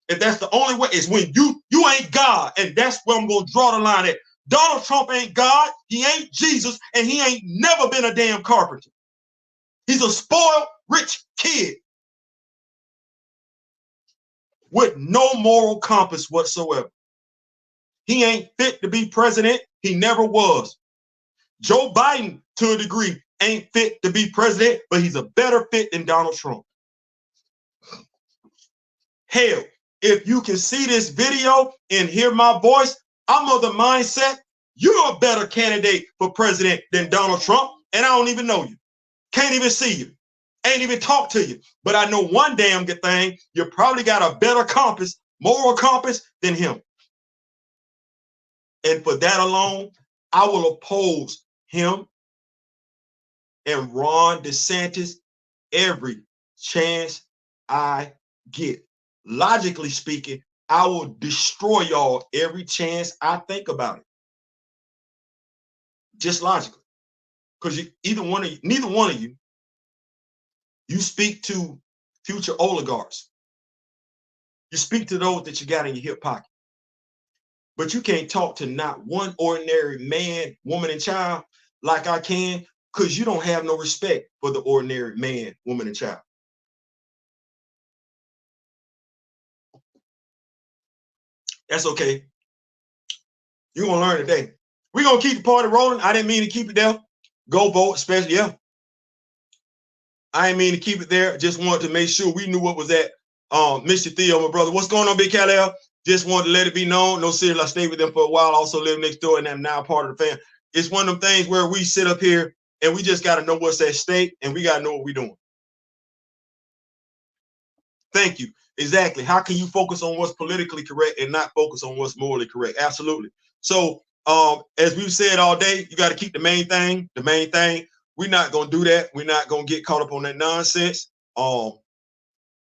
If that's the only way, is when you ain't God. And that's where I'm going to draw the line at. Donald Trump ain't God, he ain't Jesus, and he ain't never been a damn carpenter. He's a spoiled, rich kid with no moral compass whatsoever. He ain't fit to be president. He never was. Joe Biden, to a degree, ain't fit to be president, but he's a better fit than Donald Trump. Hell, if you can see this video and hear my voice, I'm of the mindset you're a better candidate for president than Donald Trump, and I don't even know you. Can't even see you. Ain't even talk to you. But I know one damn good thing, you probably got a better compass, moral compass than him. And for that alone, I will oppose him and Ron DeSantis every chance I get. Logically speaking, I will destroy y'all every chance I think about it. Just logically. Because neither one of you, you speak to future oligarchs. You speak to those that you got in your hip pocket. But you can't talk to not one ordinary man, woman, and child like I can, because you don't have no respect for the ordinary man, woman, and child. That's okay. You're going to learn today. We're going to keep the party rolling. I didn't mean to keep it there. Go vote, especially, yeah. I didn't mean to keep it there. Just wanted to make sure we knew what was at. Mr. Theo, my brother. What's going on, Big Cal? Just wanted to let it be known. No serious. I stayed with them for a while. Also live next door, and I'm now part of the family. It's one of them things where we sit up here and we just got to know what's at stake, and we got to know what we're doing. Thank you. Exactly. How can you focus on what's politically correct and not focus on what's morally correct? Absolutely. So, as we've said all day, you got to keep the main thing. The main thing. We're not going to do that. We're not going to get caught up on that nonsense.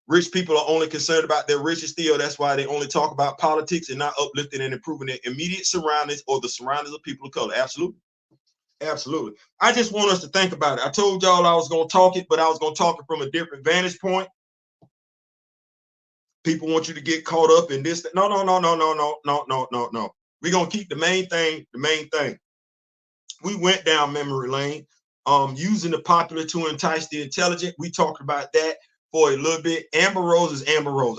Rich people are only concerned about their riches still. That's why they only talk about politics and not uplifting and improving their immediate surroundings or the surroundings of people of color. Absolutely. Absolutely. I just want us to think about it. I told y'all I was going to talk it, but I was going to talk it from a different vantage point. People want you to get caught up in this. No. We're going to keep the main thing, We went down memory lane, using the popular to entice the intelligent. We talked about that for a little bit. Amber Rose is Amber Rose.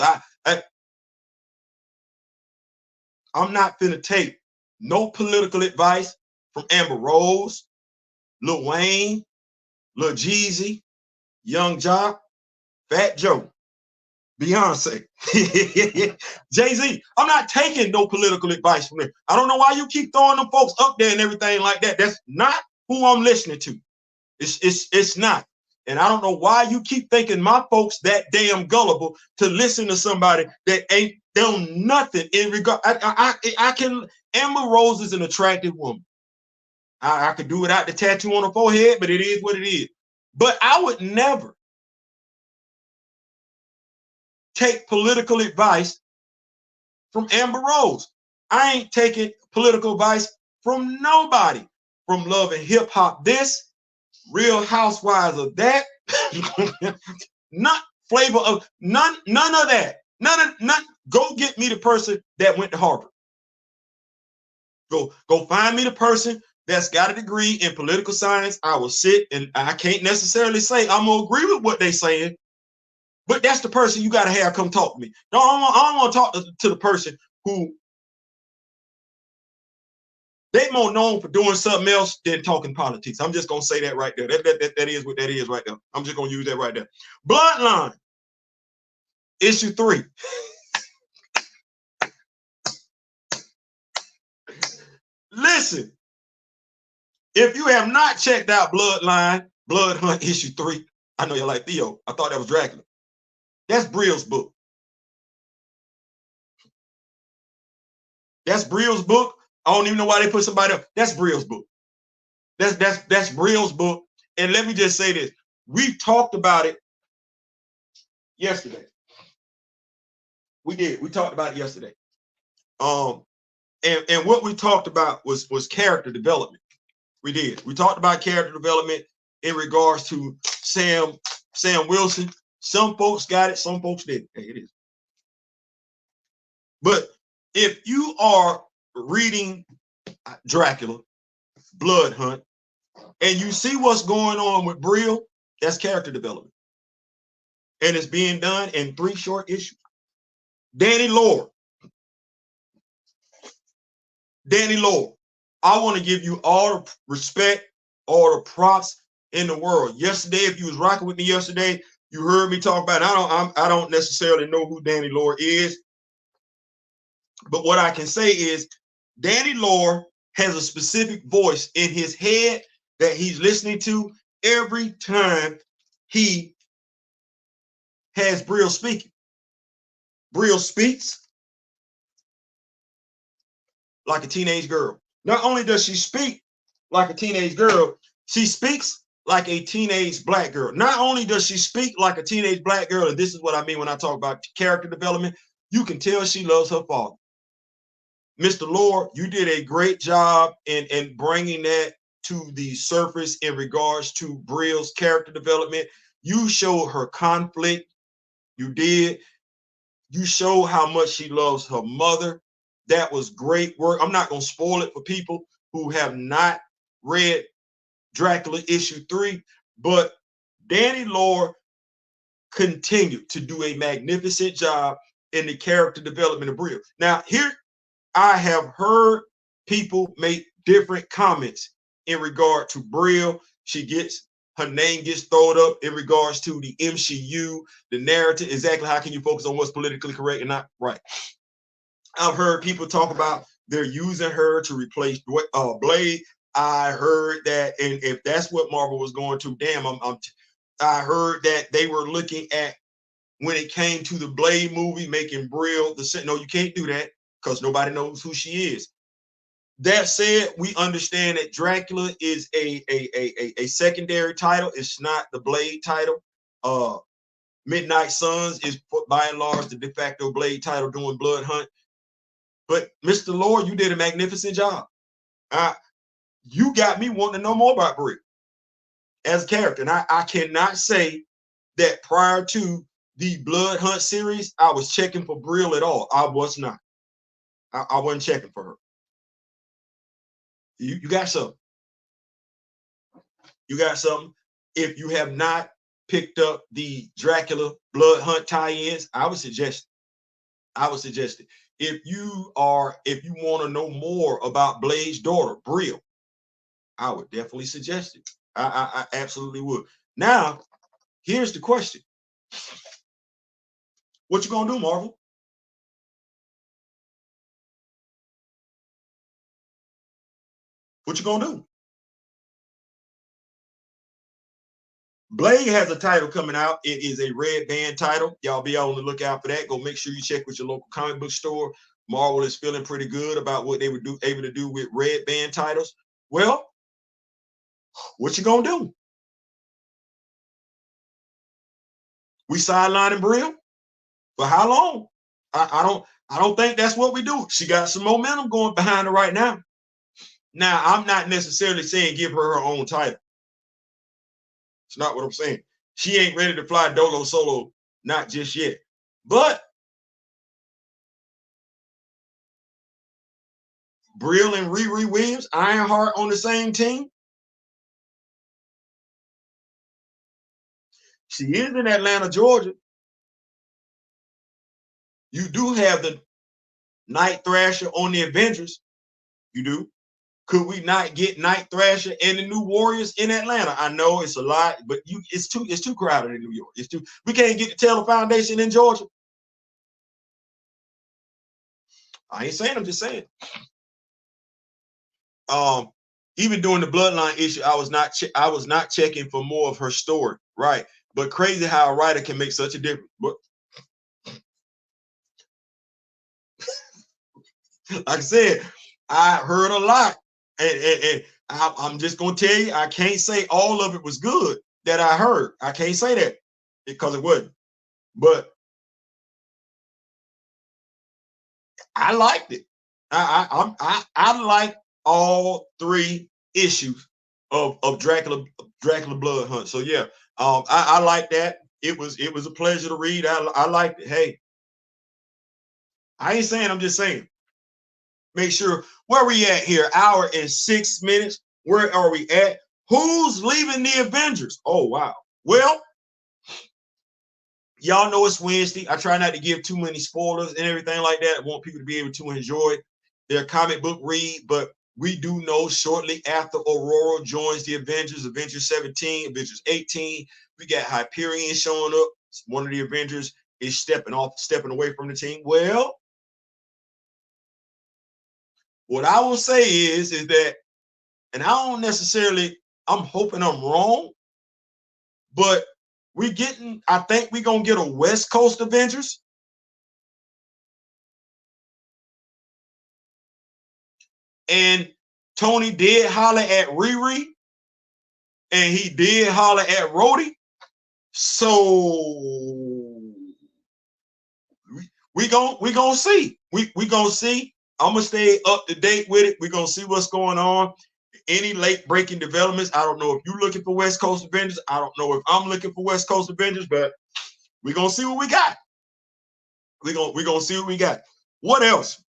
I'm not finna take no political advice from Amber Rose, Lil Wayne, Lil Jeezy, Young Jock, Fat Joe, Beyonce, Jay-Z. I'm not taking no political advice from them. I don't know why you keep throwing them folks up there and everything like that. That's not who I'm listening to. It's not. And I don't know why you keep thinking my folks that damn gullible to listen to somebody that ain't done nothing in regard. I can. Amber Rose is an attractive woman. I could do without the tattoo on her forehead, but it is what it is. But I would never take political advice from Amber Rose. I ain't taking political advice from nobody. From Love and Hip Hop this, Real Housewives of that, not flavor of none of that. None. Go get me the person that went to Harvard. Go find me the person that's got a degree in political science. I will sit, and I can't necessarily say I'm gonna agree with what they're saying, but that's the person you gotta have come talk to me. No, I don't want to talk to the person who They more known for doing something else than talking politics. I'm just gonna say that right there. That is what that is right there. I'm just gonna use that right there. Bloodline, issue 3. Listen, if you have not checked out Bloodline, Blood Hunt issue 3, I know you're like, Theo, I thought that was Dracula. That's Brill's book. That's Brill's book. I don't even know why they put somebody else. That's Brill's book. That's Brill's book. And let me just say this. We talked about it yesterday. We did. We talked about it yesterday. And what we talked about was character development. We did. We talked about character development in regards to Sam Wilson. Some folks got it, some folks didn't. Hey, it is. But if you are reading Dracula, Blood Hunt, and you see what's going on with Brill, that's character development. And it's being done in 3 short issues. Danny Lore. I want to give you all the respect, all the props in the world. Yesterday, if you was rocking with me yesterday, you heard me talk about it. I don't necessarily know who Danny Lore is, but what I can say is Danny Lore has a specific voice in his head that he's listening to every time he has Brill speaking. Brill speaks like a teenage girl. Not only does she speak like a teenage girl, she speaks like a teenage black girl. Not only does she speak like a teenage black girl, and this is what I mean when I talk about character development, you can tell she loves her father. Mr. Lore, you did a great job in bringing that to the surface in regards to Brill's character development. You showed her conflict. You did. You showed how much she loves her mother. That was great work. I'm not going to spoil it for people who have not read Dracula issue 3, but Danny Lore continued to do a magnificent job in the character development of Brill. Now, here I have heard people make different comments in regard to Brill. Her name gets thrown up in regards to the MCU, the narrative. Exactly how can you focus on what's politically correct and not right? I've heard people talk about they're using her to replace Blade. I heard that, and if that's what Marvel was going to, damn, I heard that they were looking at when it came to the Blade movie, making Brill the no, you can't do that because nobody knows who she is. That said, we understand that Dracula is a secondary title. It's not the Blade title. Midnight Suns is by and large the de facto Blade title doing Blood Hunt. But Mr. Lore, you did a magnificent job. You got me wanting to know more about Brill as a character. And I cannot say that prior to the Blood Hunt series, I was checking for Brill at all. I was not. I wasn't checking for her. You got something. You got something. If you have not picked up the Dracula Blood Hunt tie-ins, I would suggest it. If you want to know more about Blade's daughter, Brill, I would definitely suggest it. I absolutely would. Now, here's the question. What you gonna do, Marvel? What you gonna do? Blade has a title coming out. It is a red band title. Y'all be on the lookout for that. Go make sure you check with your local comic book store. Marvel is feeling pretty good about what they were able to do with red band titles. Well, what you gonna do? We sidelining Brill for how long? I don't think that's what we do. She got some momentum going behind her right now. Now, I'm not necessarily saying give her own title. It's not what I'm saying. She ain't ready to fly Dolo solo, not just yet. But Brill and Riri Williams, Ironheart on the same team. She is in Atlanta, Georgia. You do have the Night Thrasher on the Avengers. You do. Could we not get Night Thrasher and the New Warriors in Atlanta? I know it's a lot, but it's too crowded in New York. We can't get the Taylor Foundation in Georgia. I ain't saying, I'm just saying. Even during the Bloodline issue, I was not checking for more of her story, right? But crazy how a writer can make such a difference. But like I said, I heard a lot, and I'm just gonna tell you, I can't say all of it was good that I heard. I can't say that because it wasn't, but I liked it. I like all three issues of Dracula Blood Hunt. So yeah, I like that. It was a pleasure to read. I liked it. Hey, I ain't saying, I'm just saying. Make sure where we at here. Hour and 6 minutes. Where are we at? Who's leaving the Avengers? Oh wow. Well, y'all know it's Wednesday. I try not to give too many spoilers and everything like that. I want people to be able to enjoy their comic book read, but we do know shortly after Aurora joins the Avengers, Avengers 17, Avengers 18, we got Hyperion showing up. One of the Avengers is stepping away from the team. Well, what I will say is that, and I don't necessarily, I'm hoping I'm wrong, but I think we're going to get a West Coast Avengers. And Tony did holler at Riri, and he did holler at Rhodey. So we gonna see. We gonna see. I'm gonna stay up to date with it. We're gonna see what's going on. Any late breaking developments. I don't know if you're looking for West Coast Avengers. I don't know if I'm looking for West Coast Avengers, but we're gonna see what we got. We're gonna see what we got. What else?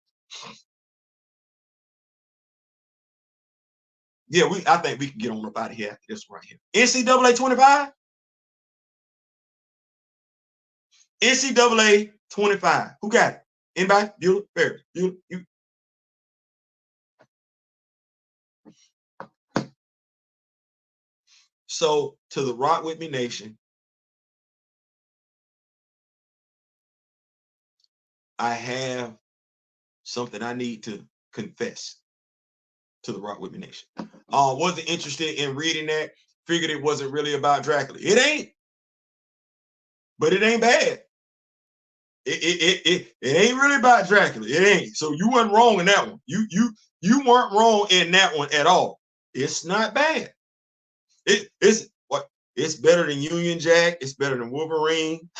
Yeah, I think we can get on up out of here after this right here. NCAA 25. NCAA 25. Who got it? Anybody? Bueller? Ferris? You? So, to the Rock With Me Nation, I have something I need to confess to the Rock With Me Nation. Wasn't interested in reading that. Figured it wasn't really about Dracula. It ain't. But it ain't bad. It ain't really about Dracula. It ain't. So you weren't wrong in that one. You weren't wrong in that one at all. It's not bad. It's better than Union Jack. It's better than Wolverine.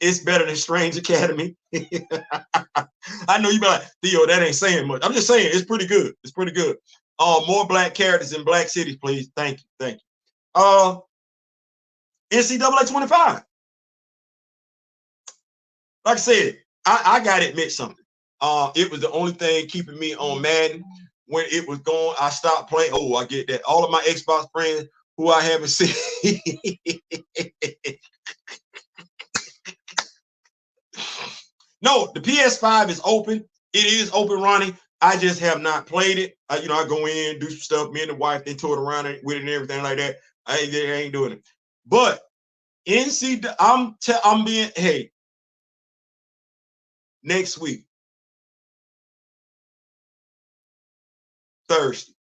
It's better than Strange Academy. I know you be like, Theo, that ain't saying much. I'm just saying it's pretty good. It's pretty good. More black characters in black cities, please. Thank you. NCAA 25. Like I said, I gotta admit something. It was the only thing keeping me on Madden. When it was going, I stopped playing. Oh, I get that. All of my Xbox friends who I haven't seen. No, the PS5 is open. It is open, Ronnie. I just have not played it. I go in, do some stuff. Me and the wife, they tour it around with it and everything like that. I ain't doing it. But I'm being, hey, next week, Thursday,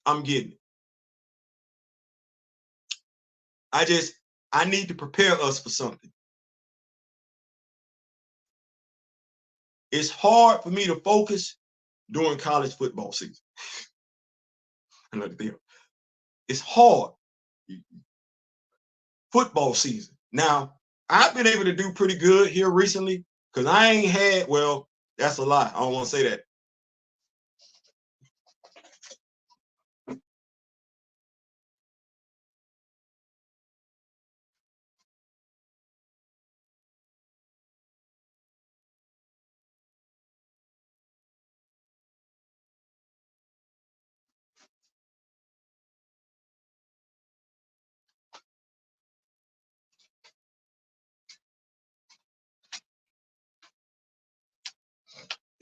I'm getting it. I need to prepare us for something. It's hard for me to focus during college football season. It's hard. Football season. Now, I've been able to do pretty good here recently because I ain't had, well, that's a lie. I don't want to say that.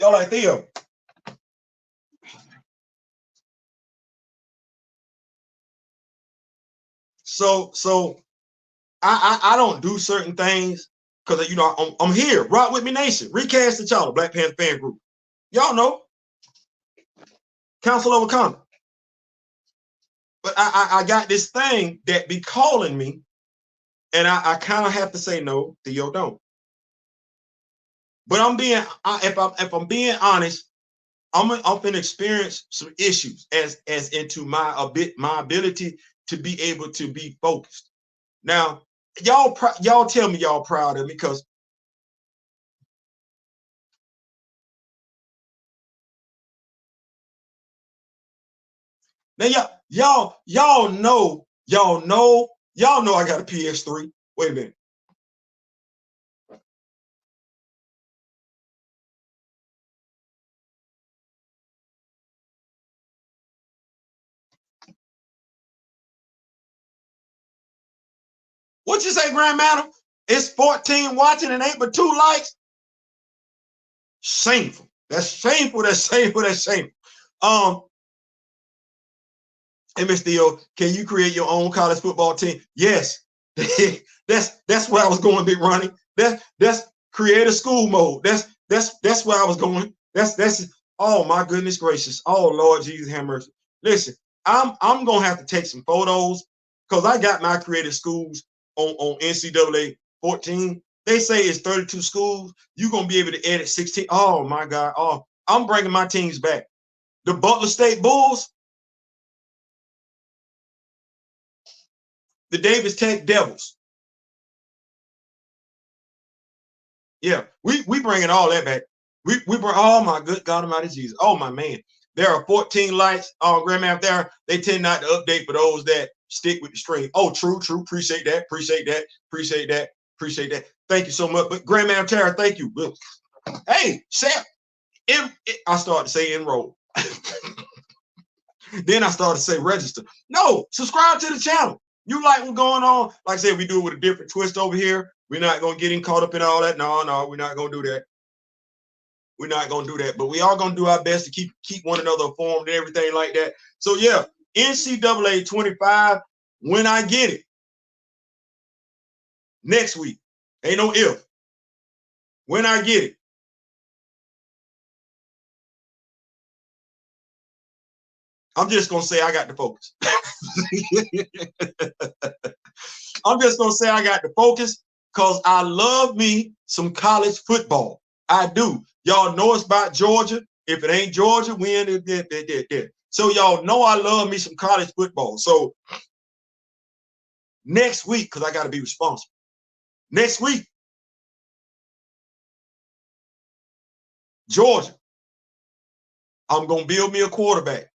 Y'all like Theo. So I don't do certain things because you know I'm here. Rock with me, nation. Recast the child, Black Panther fan group. Y'all know. Council of Wakanda. But I got this thing that be calling me, and I kind of have to say no, Theo, don't. But if I'm being honest, I'm gonna experience some issues as into my ability to be able to be focused. Now, y'all tell me y'all proud of me because now y'all know I got a PS3. Wait a minute. What you say, Grand Madam? It's 14 watching and 8 but 2 likes. Shameful. That's shameful. That's shameful. That's shameful. Hey, Mr. Theo, can you create your own college football team? Yes. that's where I was going, Big Ronnie. That's create a school mode. That's where I was going. That's oh my goodness gracious. Oh Lord Jesus have mercy. Listen, I'm gonna have to take some photos because I got my creative schools on NCAA 14. They say it's 32 schools. You're gonna be able to edit 16. Oh my God. Oh, I'm bringing my teams back. The Butler State Bulls, the Davis Tech Devils. Yeah, we bringing all that back. We bring, oh my good God Almighty Jesus. Oh my man. There are 14 lights on Grandma there. They tend not to update for those that stick with the stream. Oh, true. Appreciate that. Appreciate that. Thank you so much. But Grandma Tara, thank you. Hey, Sam, I started to say enroll. Then I started to say register. No, subscribe to the channel. You like what's going on? Like I said, we do it with a different twist over here. We're not going to get caught up in all that. No, we're not going to do that. We're not going to do that. But we are going to do our best to keep one another informed and everything like that. So, yeah, NCAA 25, when I get it, next week. Ain't no if. When I get it. I'm just going to say I got the focus. I'm just going to say I got the focus because I love me some college football. I do. Y'all know it's about Georgia. If it ain't Georgia, we in it. So y'all know I love me some college football. So next week, because I got to be responsible. Next week, Georgia. I'm going to build me a quarterback.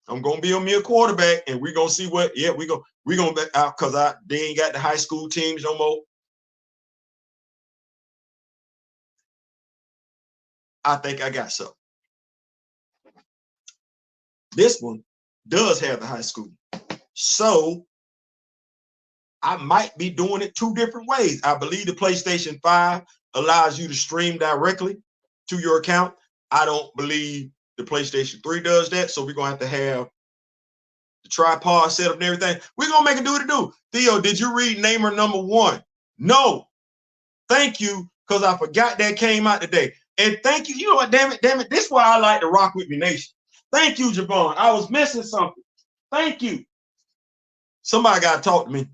I'm going to build me a quarterback, and we're going to see what, yeah, we're going to, because they ain't got the high school teams no more. I think I got something. This one does have the high school. So I might be doing it 2 different ways. I believe the PlayStation 5 allows you to stream directly to your account. I don't believe the PlayStation 3 does that. So we're going to have the tripod set up and everything. We're going to make it do what it do. Theo, did you read Namer #1? No. Thank you, because I forgot that came out today. And thank you. You know what, damn it. This is why I like to rock with me nation. Thank you, Javon. I was missing something. Thank you. Somebody got to talk to me.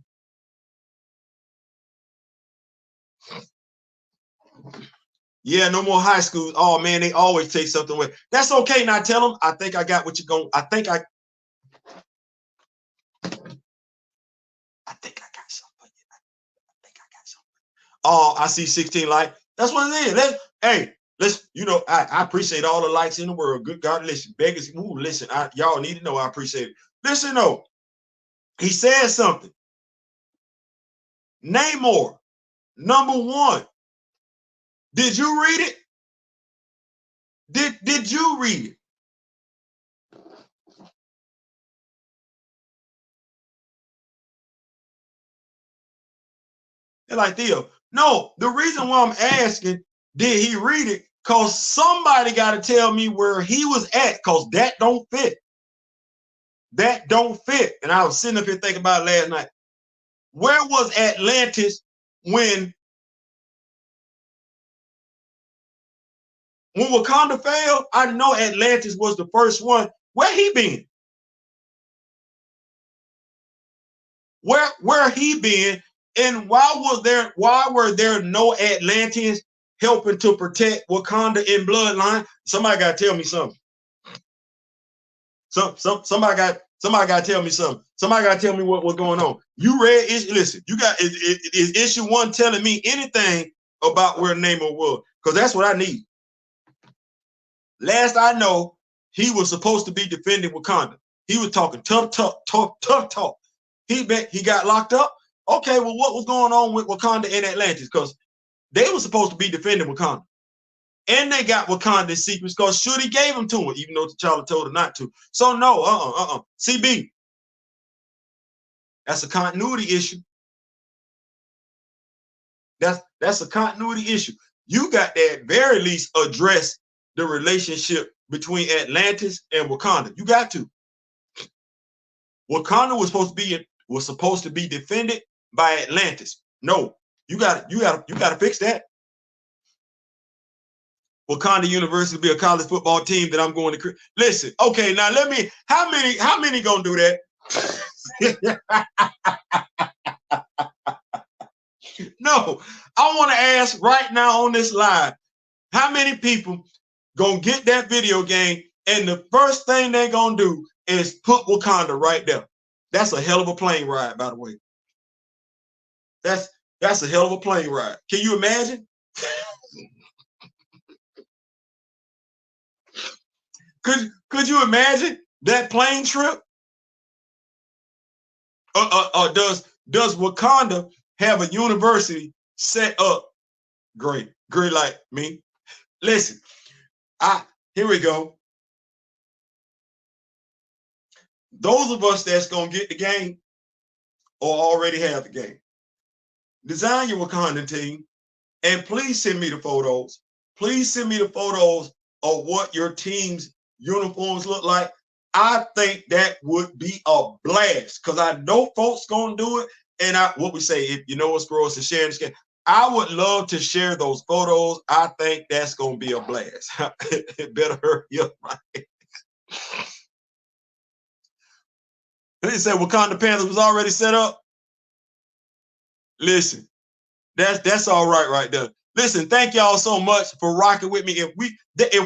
Yeah, no more high schools. Oh man, they always take something away. That's okay. Now tell them. I think I got what you're going. I think I got something. Oh, I see 16 likes. That's what it is. Let's. You know, I appreciate all the likes in the world. Good God, listen, beggars. Ooh, listen. Y'all need to know I appreciate it. Listen, though. He said something. Namor, #1. Did you read it? Did you read it? They're like, Theo. No, the reason why I'm asking, Did he read it? Because somebody got to tell me where he was at, because that don't fit. That don't fit. And I was sitting up here thinking about it last night. Where was Atlantis when Wakanda failed? I know Atlantis was the first one. Where he been? Where he been? And why were there no Atlanteans helping to protect Wakanda in bloodline? Somebody got to tell me something. Somebody got to tell me something. Somebody got to tell me what's going on. You read it? Listen, you got is issue 1 telling me anything about where Namor was? Because that's what I need. Last I know, he was supposed to be defending Wakanda. He was talking tough talk. He got locked up. Okay, well, what was going on with Wakanda and Atlantis? Because they were supposed to be defending Wakanda. And they got Wakanda's secrets because Shuri gave them to him, even though T'Challa told her not to. So no, CB. That's a continuity issue. That's a continuity issue. You got to at very least address the relationship between Atlantis and Wakanda. You got to. Wakanda was supposed to be defended by Atlantis. No, you got to fix that. Wakanda University will be a college football team that I'm going to create. Listen, okay, now how many gonna do that? No, I want to ask right now on this live, how many people gonna get that video game and the first thing they're gonna do is put Wakanda right there? That's a hell of a plane ride, by the way. That's a hell of a plane ride. Can you imagine? Could you imagine that plane trip? Does Wakanda have a university set up? Great like me. Listen, here we go. Those of us that's gonna get the game or already have the game, design your Wakanda team, and please send me the photos. Please send me the photos of what your team's uniforms look like. I think that would be a blast because I know folks gonna do it. And what we say, if you know what's gross to share this game, I would love to share those photos. I think that's gonna be a blast. It better hurry up, right? They said Wakanda Panthers was already set up. Listen, that's all right there. Listen, thank y'all so much for rocking with me. If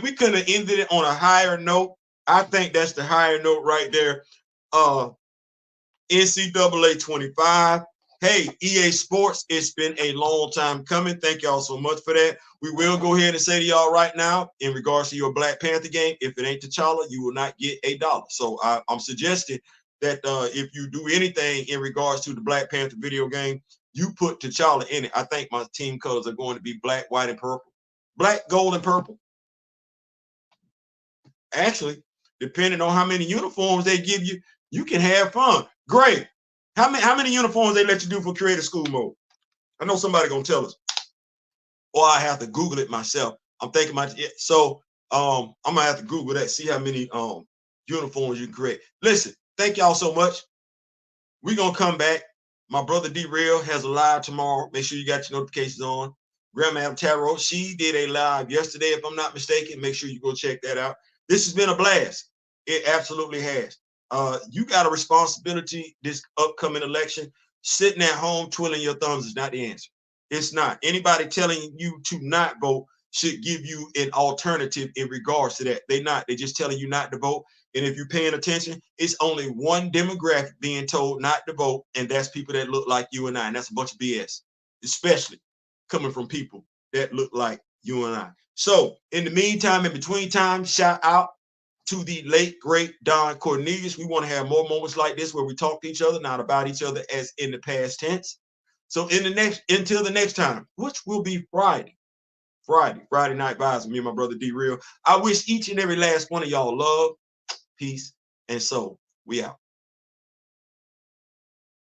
we couldn't have ended it on a higher note, I think that's the higher note right there. NCAA 25. Hey, EA Sports, it's been a long time coming. Thank y'all so much for that. We will go ahead and say to y'all right now, in regards to your Black Panther game, if it ain't T'Challa, you will not get $1. So I'm suggesting that if you do anything in regards to the Black Panther video game, you put T'Challa in it. I think my team colors are going to be black, white, and purple. Black, gold, and purple. Actually, depending on how many uniforms they give you, you can have fun. Great. How many uniforms they let you do for creative school mode? I know somebody gonna tell us, or I have to Google it myself. I'm thinking about it. So I'm gonna have to Google that, see how many uniforms you can create. Listen, thank y'all so much. We're gonna come back. My brother D-Real has a live tomorrow. Make sure you got your notifications on. Grandma Tarot, she did a live yesterday, if I'm not mistaken. Make sure you go check that out. This has been a blast. It absolutely has. You got a responsibility this upcoming election. Sitting at home twiddling your thumbs is not the answer. It's not. Anybody telling you to not vote should give you an alternative in regards to that. They're not. They're just telling you not to vote. And if you're paying attention, it's only one demographic being told not to vote, and that's people that look like you and I. And that's a bunch of BS, especially coming from people that look like you and I. So in the meantime, in between time, shout out to the late, great Don Cornelius. We want to have more moments like this where we talk to each other, not about each other as in the past tense. So until the next time, which will be Friday night vibes with me and my brother D-Real. I wish each and every last one of y'all love, peace, and soul. We out.